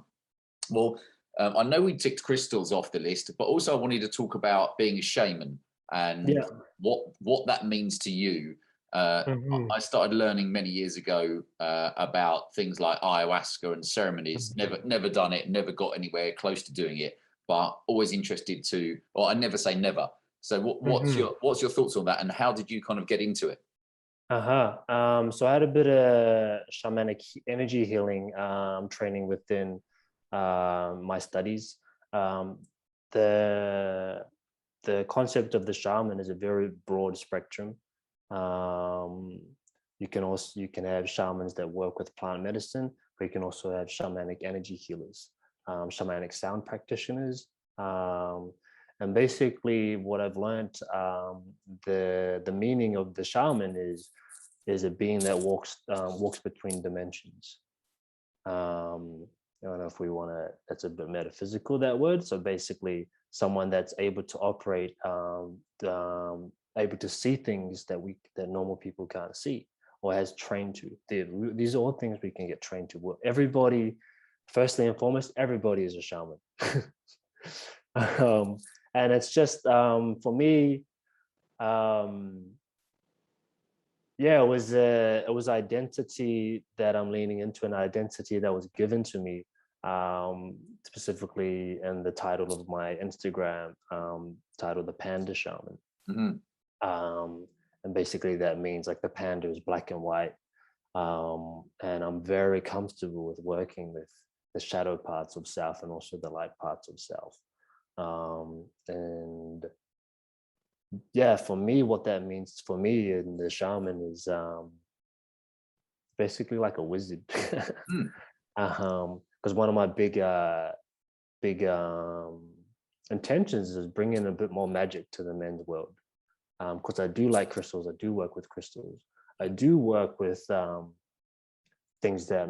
Well, I know we ticked crystals off the list, but also I wanted to talk about being a shaman and what that means to you. I started learning many years ago about things like ayahuasca and ceremonies. Never done it, never got anywhere close to doing it, but always interested to. Or I never say never. So what's your thoughts on that, and how did you kind of get into it? So I had a bit of shamanic energy healing training within my studies. The concept of the shaman is a very broad spectrum. You can have shamans that work with plant medicine, but you can also have shamanic energy healers, shamanic sound practitioners. And basically what I've learned, the meaning of the shaman is a being that walks between dimensions. I don't know if we want to, that's a bit metaphysical, that word. So basically someone that's able to operate, able to see things that normal people can't see, or has trained to. These are all things we can get trained to. Everybody, firstly and foremost, everybody is a shaman. And it's just, for me, it was identity that I'm leaning into, an identity that was given to me, specifically in the title of my Instagram, titled The Panda Shaman. And basically that means like the panda is black and white. And I'm very comfortable with working with the shadow parts of self and also the light parts of self. And yeah, for me, what that means for me in the shaman is basically like a wizard. Because one of my big intentions is bringing a bit more magic to the men's world. Because I do like crystals, I do work with crystals, I do work with things that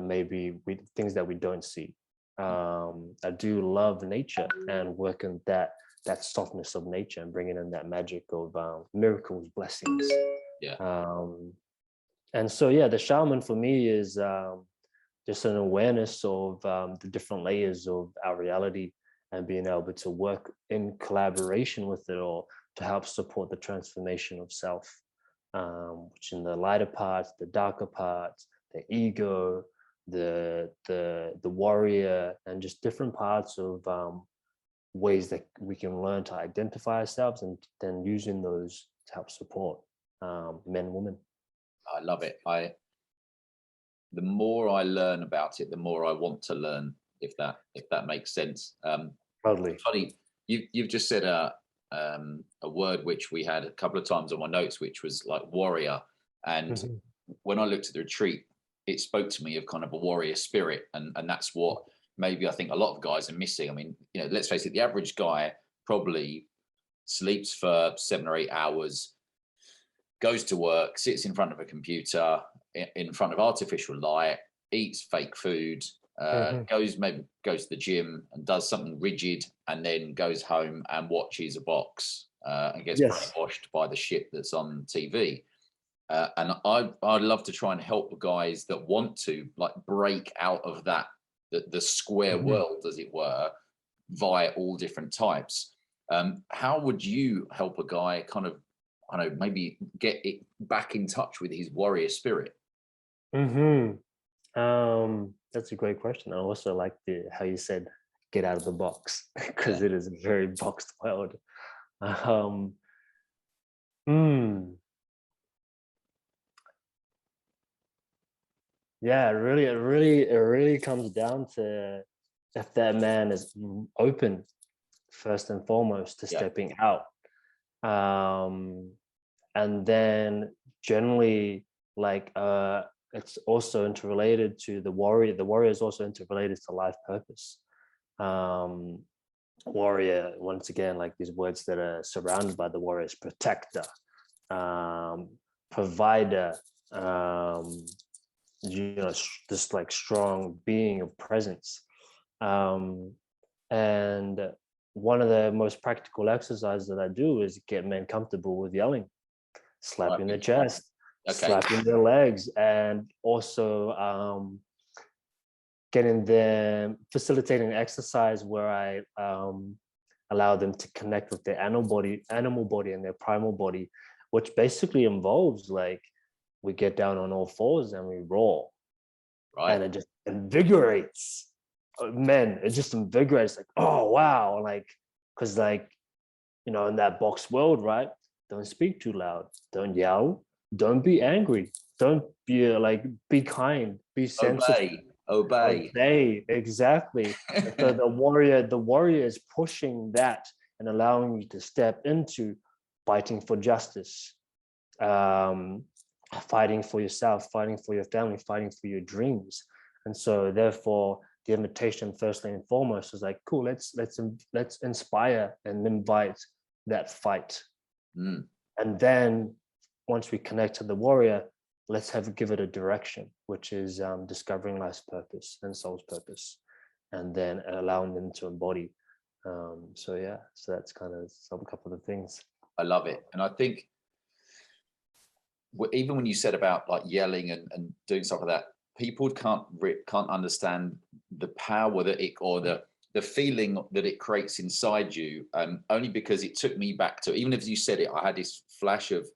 we don't see. I do love nature and work in that softness of nature and bringing in that magic of miracles, blessings. And so the shaman for me is just an awareness of the different layers of our reality and being able to work in collaboration with it all. to help support the transformation of self, which in the lighter parts, the darker parts, the ego, the warrior, and just different parts of ways that we can learn to identify ourselves, and then using those to help support men and women. I love it. The more I learn about it, the more I want to learn, if that makes sense. Totally. Funny, you've just said a word which we had a couple of times on my notes, which was like warrior. And when I looked at the retreat, it spoke to me of kind of a warrior spirit, and that's what maybe I think a lot of guys are missing. I mean, you know, let's face it, the average guy probably sleeps for 7 or 8 hours, goes to work, sits in front of a computer, in front of artificial light, eats fake food, goes to the gym and does something rigid, and then goes home and watches a box and gets brainwashed by the shit that's on TV. And I'd love to try and help the guys that want to like break out of that, the square world, as it were, via all different types. How would you help a guy kind of, I don't know, maybe get it back in touch with his warrior spirit? That's a great question. I also like how you said get out of the box, because it is a very boxed world. Yeah, it really comes down to if that man is open, first and foremost, to stepping out. And then generally, like, it's also interrelated to the warrior. The warrior is also interrelated to life purpose. Warrior, once again, like these words that are surrounded by the warrior, is protector, provider, you know, this like strong being of presence. And one of the most practical exercises that I do is get men comfortable with yelling, slapping their chest, slapping their legs, and also getting them, facilitating an exercise where I allow them to connect with their animal body and their primal body, which basically involves like we get down on all fours and we roar, and it just invigorates men. It just invigorates, like, oh wow, like, because like, you know, in that box world, right? Don't speak too loud, don't yell, don't be angry, don't be like, be kind, be sensitive, obey. Exactly. So the warrior is pushing that and allowing you to step into fighting for justice, fighting for yourself, fighting for your family, fighting for your dreams. And so therefore the invitation, firstly and foremost, is like, cool, let's inspire and invite that fight. And then once we connect to the warrior, let's give it a direction, which is discovering life's purpose and soul's purpose, and then allowing them to embody. So that's kind of a couple of things. I love it. And I think even when you said about like yelling and doing stuff like that, people can't understand the power that it, or the feeling that it creates inside you, only because it took me back to, even as you said it, I had this flash of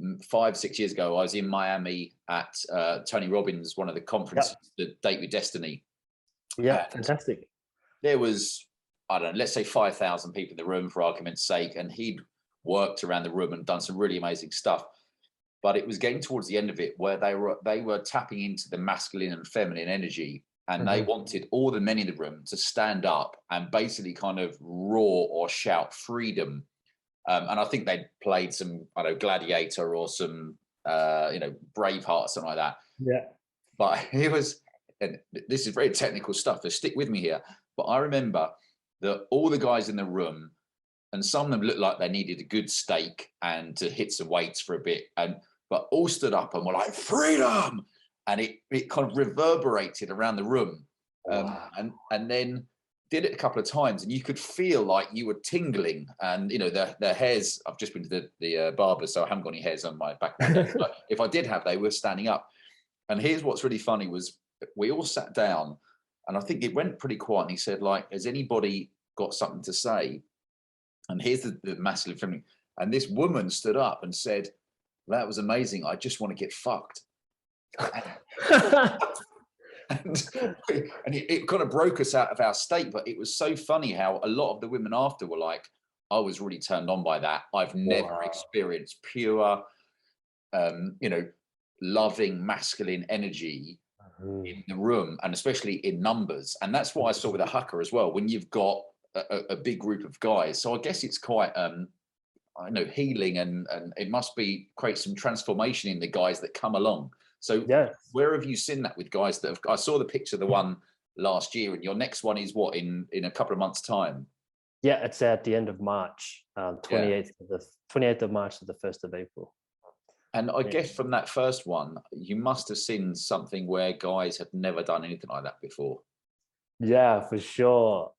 5-6 years ago. I was in Miami at Tony Robbins, one of the conferences, the Date with Destiny. Yeah, fantastic. There was, I don't know, let's say 5,000 people in the room for argument's sake, and he'd worked around the room and done some really amazing stuff. But it was getting towards the end of it where they were tapping into the masculine and feminine energy, and they wanted all the men in the room to stand up and basically kind of roar or shout freedom. And I think they'd played some, I don't know, Gladiator or some, Braveheart, something like that. Yeah. But it was, and this is very technical stuff, so stick with me here. But I remember that all the guys in the room, and some of them looked like they needed a good steak and to hit some weights for a bit, but all stood up and were like, freedom! And it kind of reverberated around the room. And then did it a couple of times, and you could feel like you were tingling, and you know, their hairs, I've just been to the barber, so I haven't got any hairs on my back of my neck, but if I did have, they were standing up. And here's what's really funny was we all sat down, and I think it went pretty quiet, and he said, like, has anybody got something to say? And here's the masculine feminine. And this woman stood up and said, "That was amazing. I just want to get fucked." and it kind of broke us out of our state. But it was so funny how a lot of the women after were like, "I was really turned on by that. I've never experienced pure, loving masculine energy in the room, and especially in numbers." And that's what I saw with a Hakka as well, when you've got a big group of guys. So I guess it's quite I know, healing, and it must be create some transformation in the guys that come along. So where have you seen that with guys that have, I saw the picture, the one last year, and your next one is what, in a couple of months' time? Yeah, it's at the end of March, 28th of March to the 1st of April. And I guess from that first one, you must have seen something where guys had never done anything like that before. Yeah, for sure.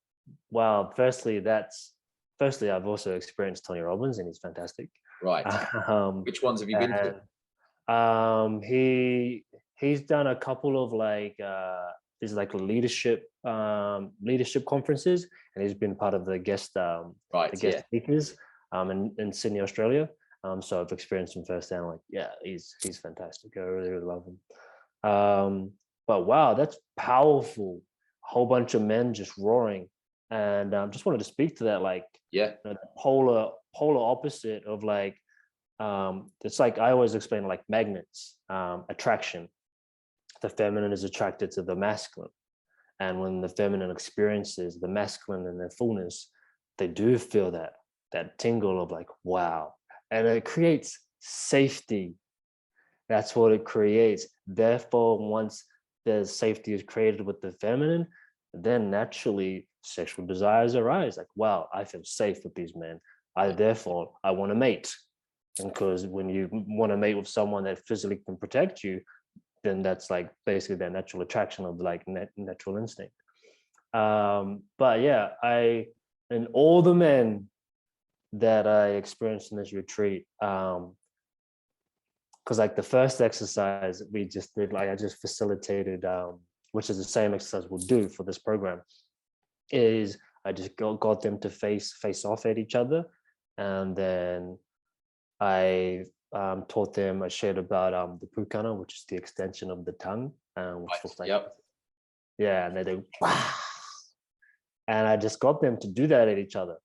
Well, firstly, I've also experienced Tony Robbins, and he's fantastic. Right. Which ones have you been to? He's done a couple of these leadership conferences, and he's been part of the guest speakers in Sydney, Australia. So I've experienced him firsthand. He's fantastic. I really, really love him. But wow, that's powerful. A whole bunch of men just roaring. And just wanted to speak to that, the polar opposite of it's like I always explain, like magnets, attraction. The feminine is attracted to the masculine, and when the feminine experiences the masculine in their fullness, they do feel that tingle of wow, and it creates safety. That's what it creates. Therefore, once the safety is created with the feminine, then naturally sexual desires arise. Wow, I feel safe with these men. Therefore I want to mate. And because when you want to mate with someone that physically can protect you, then that's basically that natural attraction of natural instinct. But yeah, and all the men that I experienced in this retreat, because the first exercise we just did, I just facilitated, which is the same exercise we'll do for this program, is I just got them to face off at each other, and then I taught them, I shared about the Pakanga, which is the extension of the tongue, which looks and they do, wow. And I just got them to do that at each other,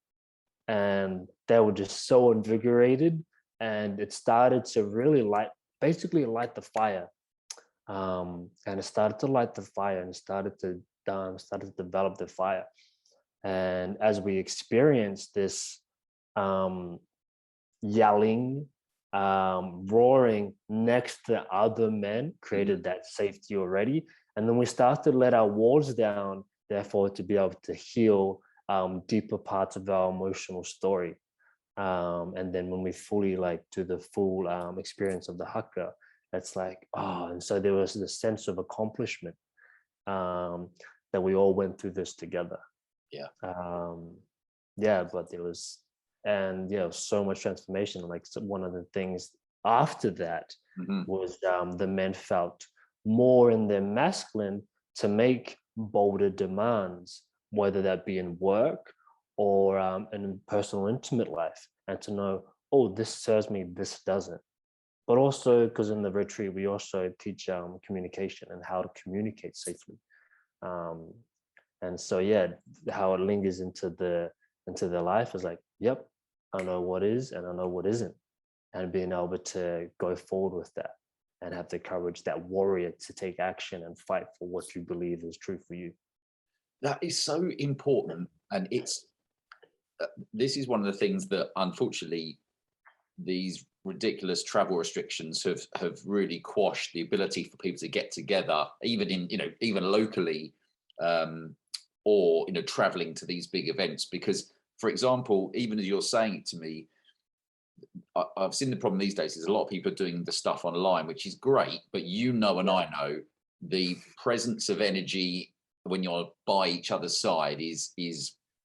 and they were just so invigorated, and it started to really light the fire. And it started to light the fire, and started to develop the fire. And as we experienced this yelling, roaring next to other men, created that safety already. And then we started to let our walls down, therefore to be able to heal deeper parts of our emotional story. And then when we fully do the full experience of the Hakka, it's and so there was this sense of accomplishment, that we all went through this together. But there was, so much transformation. One of the things after that was the men felt more in their masculine to make bolder demands, whether that be in work or in personal intimate life, and to know, this serves me, this doesn't. But also because in the retreat we also teach communication and how to communicate safely. And so how it lingers into their life is yep, I know what is and I know what isn't, and being able to go forward with that and have the courage, that warrior, to take action and fight for what you believe is true for you. That is so important, and this is one of the things that unfortunately these ridiculous travel restrictions have really quashed the ability for people to get together, even even locally, or traveling to these big events. Because, for example, even as you're saying it to me, I've seen the problem these days is a lot of people are doing the stuff online, which is great, but and I know the presence of energy when you're by each other's side is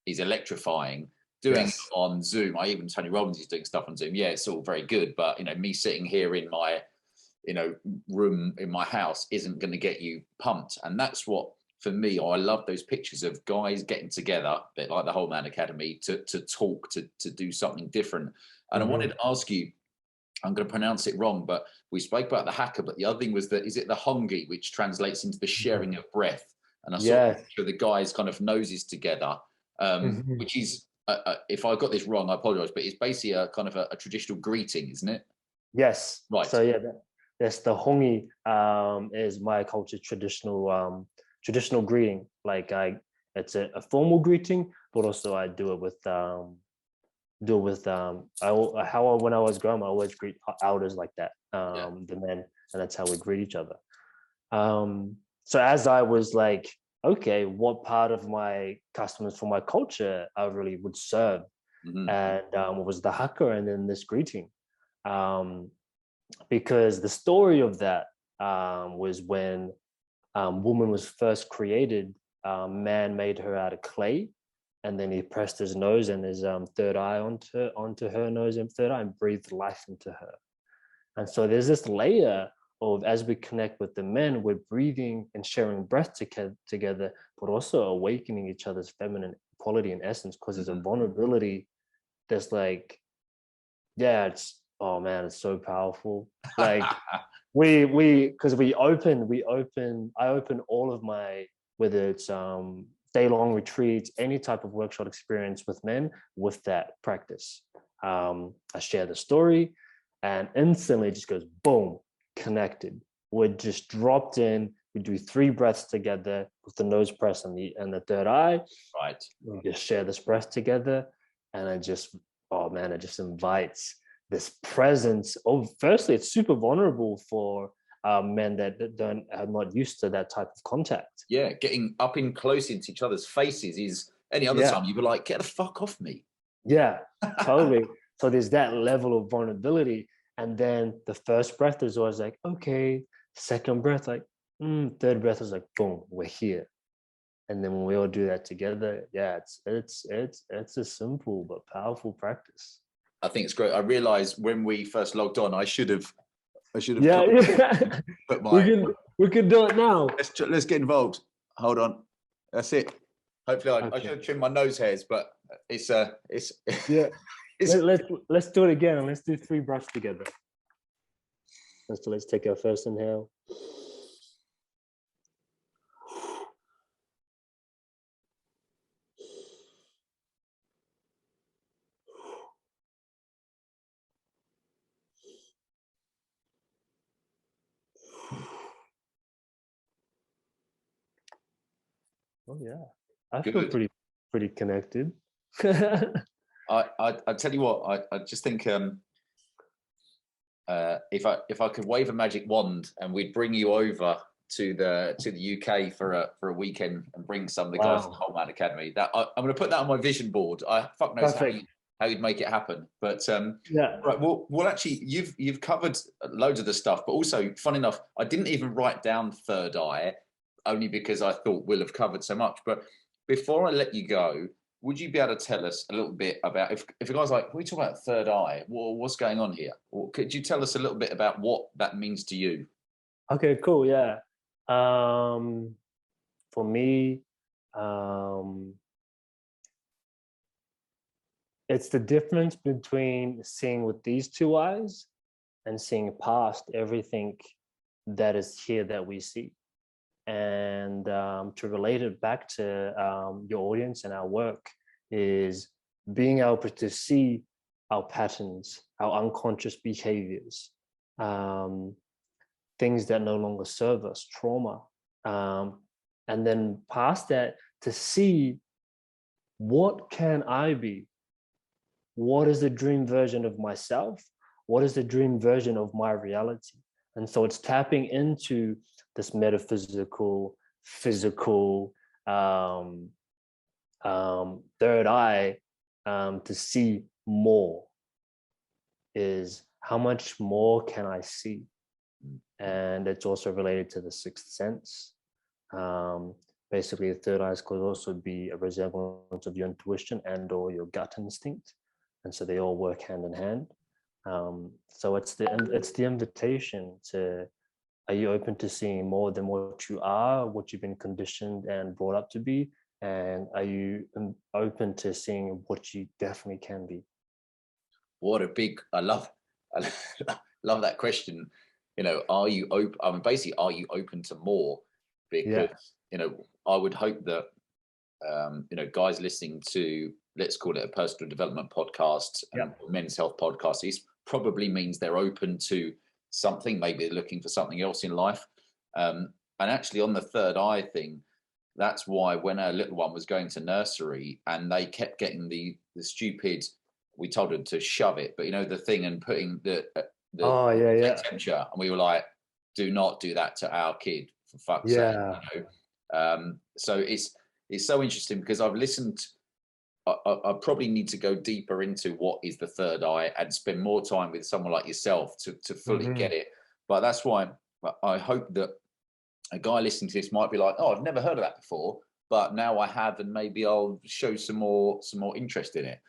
electrifying. Doing it on Zoom, even Tony Robbins is doing stuff on Zoom. It's all very good, but me sitting here in my room in my house isn't going to get you pumped. And that's what, for me, I love those pictures of guys getting together, a bit like the Whole Man Academy, to talk, to do something different. And I wanted to ask you, I'm going to pronounce it wrong, but we spoke about the Hakka, but the other thing was that, is it the Hongi, which translates into the sharing of breath? And I saw a picture of the guys' kind of noses together, which is, if I got this wrong, I apologize, but it's basically a kind of a traditional greeting, isn't it? Yes. Right. So yeah, that's the Hongi, is my culture's traditional greeting. Like it's a formal greeting, but also I do it with when I was growing, I always greet elders like that, the men, and that's how we greet each other. So as I was like, okay, what part of my customers from my culture I really would serve, and what was the Hakka, and then this greeting, because the story of that was when woman was first created, man made her out of clay, and then he pressed his nose and his third eye onto her nose and third eye and breathed life into her. And so there's this layer of, as we connect with the men, we're breathing and sharing breath together, but also awakening each other's feminine quality and essence, because there's a vulnerability that's like, it's, oh man, it's so powerful. Like because I open all of my, whether it's day-long retreats, any type of workshop experience with men, with that practice. I share the story, and instantly it just goes boom, connected. We're just dropped in. We do 3 breaths together with the nose press and the third eye. Right. We just share this breath together, and it just invites this presence of, firstly, it's super vulnerable for men that are not used to that type of contact. Yeah, getting up in close into each other's faces is, any other time you'd be like, get the fuck off me. Yeah, totally. So there's that level of vulnerability. And then the first breath is always like, okay. Second breath, like, third breath is like, boom, we're here. And then when we all do that together, it's a simple but powerful practice. I think it's great. I realized when we first logged on, I should have. Put my... we can do it now. Let's get involved. Hold on. That's it. Hopefully, I should have trimmed my nose hairs, but it's yeah. Let's do it again, and let's do 3 breaths together. Let's take our first inhale. Oh yeah, I feel pretty connected. I tell you what, I just think if I could wave a magic wand and we'd bring you over to the UK for a weekend and bring some of the guys from the Whole Man Academy, that I'm going to put that on my vision board. I fuck knows how you'd make it happen, but right. Well, actually, you've covered loads of the stuff, but also, fun enough, I didn't even write down third eye, only because I thought we'll have covered so much. But before I let you go, would you be able to tell us a little bit about, if a guy's like, we talk about third eye, what's going on here? Or could you tell us a little bit about what that means to you? Okay, cool. Yeah. For me, it's the difference between seeing with these 2 eyes and seeing past everything that is here that we see. And to relate it back to your audience and our work, is being able to see our patterns, our unconscious behaviors, things that no longer serve us, trauma. And then past that, to see, what can I be? What is the dream version of myself? What is the dream version of my reality? And so it's tapping into this metaphysical, physical, third eye, to see more. Is how much more can I see? And it's also related to the 6th sense. Basically, the third eyes could also be a resemblance of your intuition and or your gut instinct, and so they all work hand in hand. So it's the invitation to, are you open to seeing more than what you are, what you've been conditioned and brought up to be, and are you open to seeing what you definitely can be? What a big, I love love that question. You know, are you open? I mean, basically, are you open to more? Because, you know, I would hope that, you know, guys listening to, let's call it a personal development podcast, men's health podcast, it probably means they're open to something, maybe they're looking for something else in life. And actually on the third eye thing, that's why when our little one was going to nursery and they kept getting the stupid, we told them to shove it, but you know, the thing and putting the temperature, and we were like, do not do that to our kid, for fuck's sake. You know? So it's so interesting because I've listened. I probably need to go deeper into what is the third eye and spend more time with someone like yourself to fully get it. But that's why I hope that a guy listening to this might be like, oh, I've never heard of that before, but now I have, and maybe I'll show some more interest in it.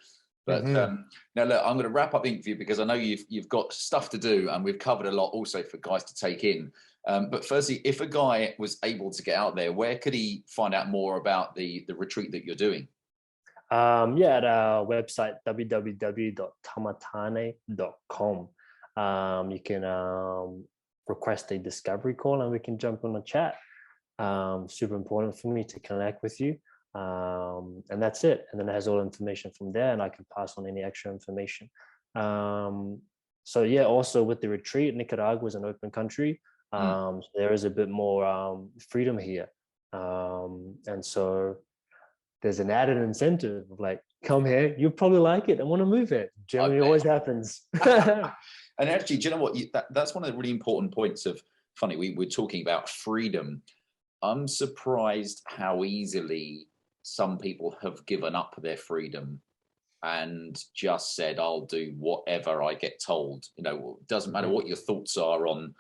But now look, I'm going to wrap up the interview because I know you've got stuff to do, and we've covered a lot also for guys to take in. But firstly, if a guy was able to get out there, where could he find out more about the retreat that you're doing? At our website, www.tamatane.com. You can request a discovery call and we can jump on a chat. Super important for me to connect with you. And that's it. And then it has all the information from there, and I can pass on any extra information. So yeah, also with the retreat, Nicaragua is an open country. So there is a bit more freedom here. And so there's an added incentive of like, come here, you'll probably like it. I want to move it. Generally always happens. And actually, do you know what? That's one of the really important points of, funny, we're talking about freedom. I'm surprised how easily some people have given up their freedom and just said, I'll do whatever I get told. You know, it doesn't matter what your thoughts are on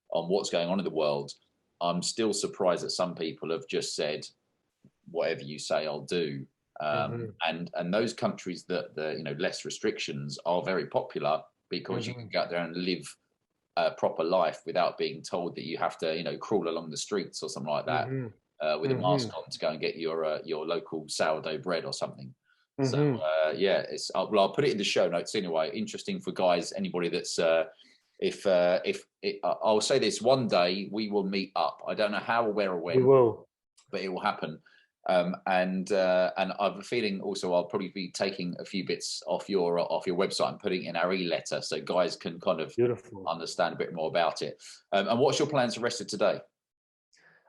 what's going on in the world. I'm still surprised that some people have just said, whatever you say, I'll do. And those countries that the, you know, less restrictions are very popular because you can go out there and live a proper life without being told that you have to, you know, crawl along the streets or something like that with a mask on to go and get your local sourdough bread or something. So it's well, I'll put it in the show notes anyway. Interesting for guys, anybody that's I'll say this: one day we will meet up. I don't know how or where or when, but it will happen. And I have a feeling also I'll probably be taking a few bits off your website and putting it in our e-letter so guys can kind of understand a bit more about it. And what's your plans for the rest of today?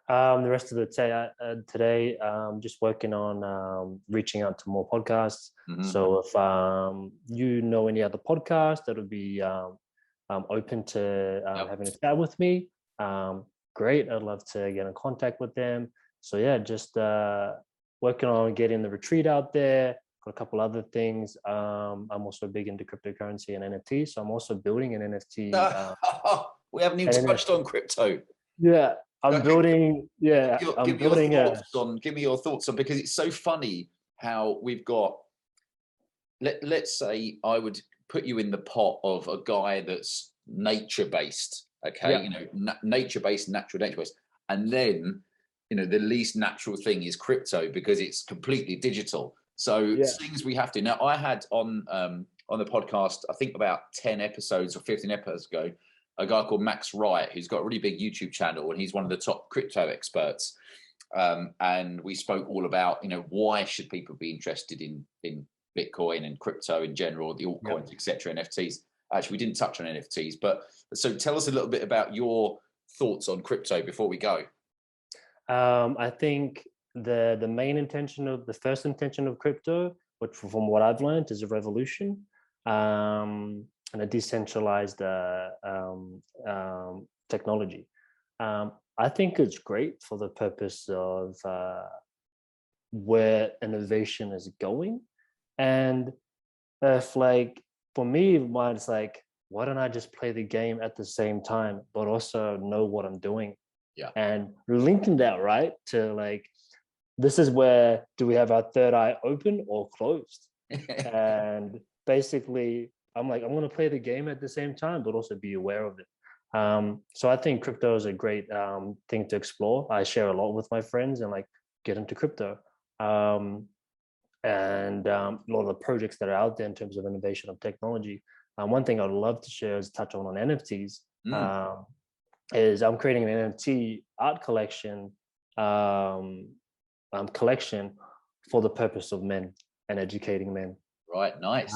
The rest of the today, just working on reaching out to more podcasts. So if you know any other podcast that would be open to having a chat with me, great. I'd love to get in contact with them. So yeah, just working on getting the retreat out there. Got a couple other things. I'm also big into cryptocurrency and NFT, so I'm also building an NFT. We haven't even touched on crypto. Yeah, I'm building. Yeah, give me your thoughts on, because it's so funny how we've got. Let's say I would put you in the pot of a guy that's nature based. Okay, you know, nature based, nature based, and then, you know, the least natural thing is crypto because it's completely digital. So things we have to. Now, I had on the podcast, I think about 10 episodes or 15 episodes ago, a guy called Max Wright, who's got a really big YouTube channel, and he's one of the top crypto experts. And we spoke all about, you know, why should people be interested in Bitcoin and crypto in general, the altcoins, etc., NFTs. Actually, we didn't touch on NFTs, but so tell us a little bit about your thoughts on crypto before we go. I think the first intention of crypto, which from what I've learned, is a revolution and a decentralized technology. I think it's great for the purpose of where innovation is going. And if, like, for me, mine's like, why don't I just play the game at the same time, but also know what I'm doing? Yeah. And linking that, right, to like, this is where do we have our third eye open or closed? And basically, I'm like, I'm going to play the game at the same time, but also be aware of it. So I think crypto is a great thing to explore. I share a lot with my friends and like get into crypto. and a lot of the projects that are out there in terms of innovation of technology. One thing I'd love to share is touch on NFTs. Is I'm creating an NFT art collection for the purpose of men and educating men. Right, nice.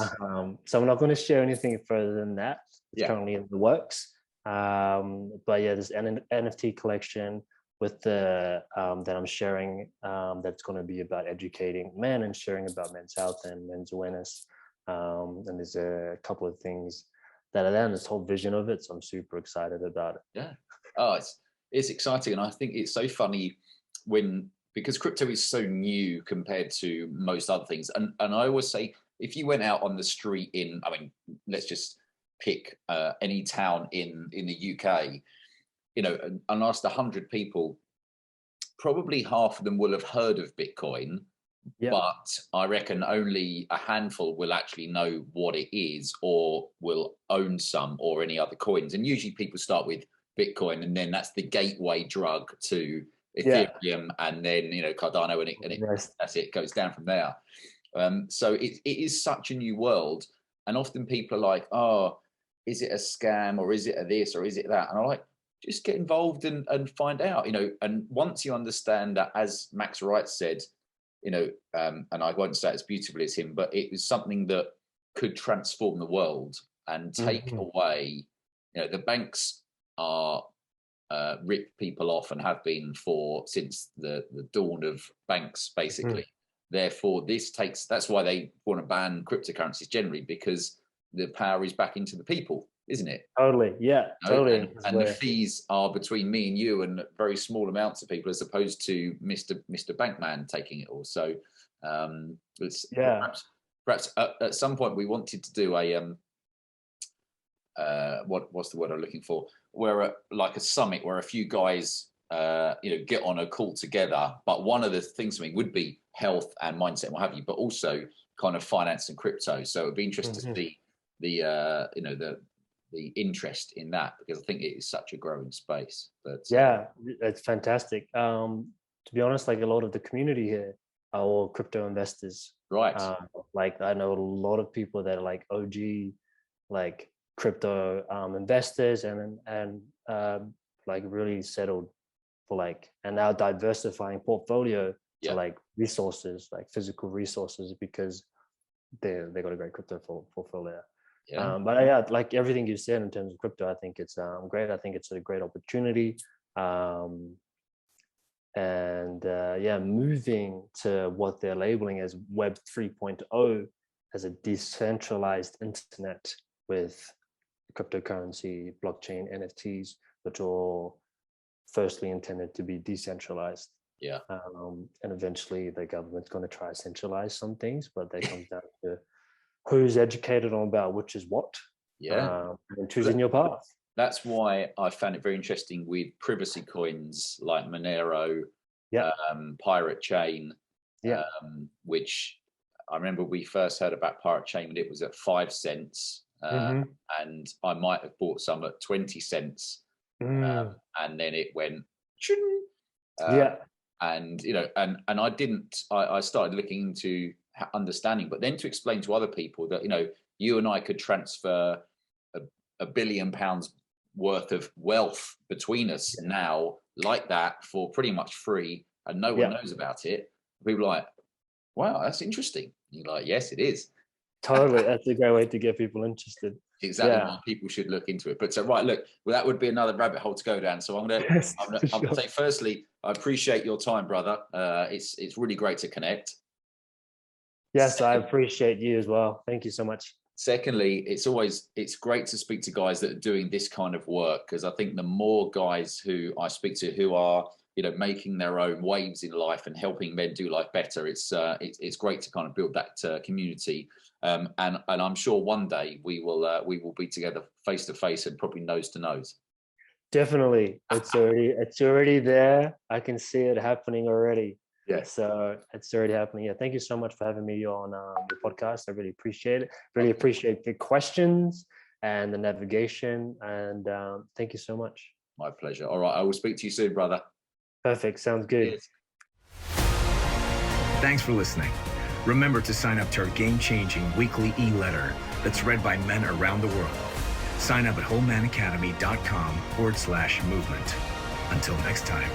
So I'm not going to share anything further than that. It's currently in the works. But yeah, this NFT collection with the that I'm sharing, that's going to be about educating men and sharing about men's health and men's awareness. And there's a couple of things that are there in this whole vision of it. So I'm super excited about it. Yeah. Oh, it's exciting. And I think it's so funny because crypto is so new compared to most other things. And I always say, if you went out on the street let's just pick any town in the UK, and asked 100 people, probably half of them will have heard of Bitcoin, but I reckon only a handful will actually know what it is or will own some or any other coins. And usually people start with Bitcoin, and then that's the gateway drug to Ethereum, and then Cardano, and that's it, goes down from there. So it is such a new world, and often people are like, oh, is it a scam, or is it a this, or is it that? And I'm like, just get involved and find out, and once you understand that, as Max Wright said, and I won't say it as beautifully as him, but it was something that could transform the world and take away, the banks are rip people off and have been since the dawn of banks, basically. Therefore, that's why they want to ban cryptocurrencies generally, because the power is back into the people, isn't it? Totally, yeah, totally. And the fees are between me and you and very small amounts of people, as opposed to Mr. Bankman taking it all. So perhaps at some point we wanted to do a what's the word I'm looking for? Where like a summit where a few guys get on a call together, but one of the things for me would be health and mindset and what have you, but also kind of finance and crypto. So it'd be interesting to see the interest in that, because I think it is such a growing space. But yeah, it's fantastic. To be honest, like a lot of the community here are all crypto investors, right? Like I know a lot of people that are like OG, like crypto investors, and like really settled for and now diversifying portfolio to like resources, like physical resources, because they got a great crypto portfolio. But yeah, like everything you said in terms of crypto, I think it's great. I think it's a great opportunity. Moving to what they're labeling as Web 3.0, as a decentralized internet with cryptocurrency, blockchain, NFTs, which are firstly intended to be decentralized. And eventually the government's going to try to centralize some things, but that comes down to who's educated on about which is what, and choosing your path. That's why I found it very interesting with privacy coins like Monero, Pirate Chain, which I remember we first heard about Pirate Chain when it was at 5 cents, and I might have bought some at 20 cents, and then it went, and I didn't. I started looking into understanding, but then to explain to other people that you and I could transfer £1 billion worth of wealth between us now, like that, for pretty much free, and no one knows about it. People are like, wow, that's interesting. And you're like, yes, it is. Totally. That's a great way to get people interested. Exactly. Why people should look into it. But so look, well, that would be another rabbit hole to go down. So I'm gonna say, firstly, I appreciate your time, brother. It's really great to connect. Yes, I appreciate you as well. Thank you so much. Secondly, it's great to speak to guys that are doing this kind of work, because I think the more guys who I speak to who are making their own waves in life and helping men do life better, it's great to kind of build that community. And I'm sure one day we will be together face to face and probably nose to nose. Definitely, it's already there. I can see it happening already. Yeah. So it's already happening. Yeah. Thank you so much for having me on your podcast. I really appreciate it. Really appreciate the questions and the navigation. And thank you so much. My pleasure. All right. I will speak to you soon, brother. Perfect. Sounds good. Cheers. Thanks for listening. Remember to sign up to our game-changing weekly e-letter that's read by men around the world. Sign up at wholemanacademy.com/movement. Until next time.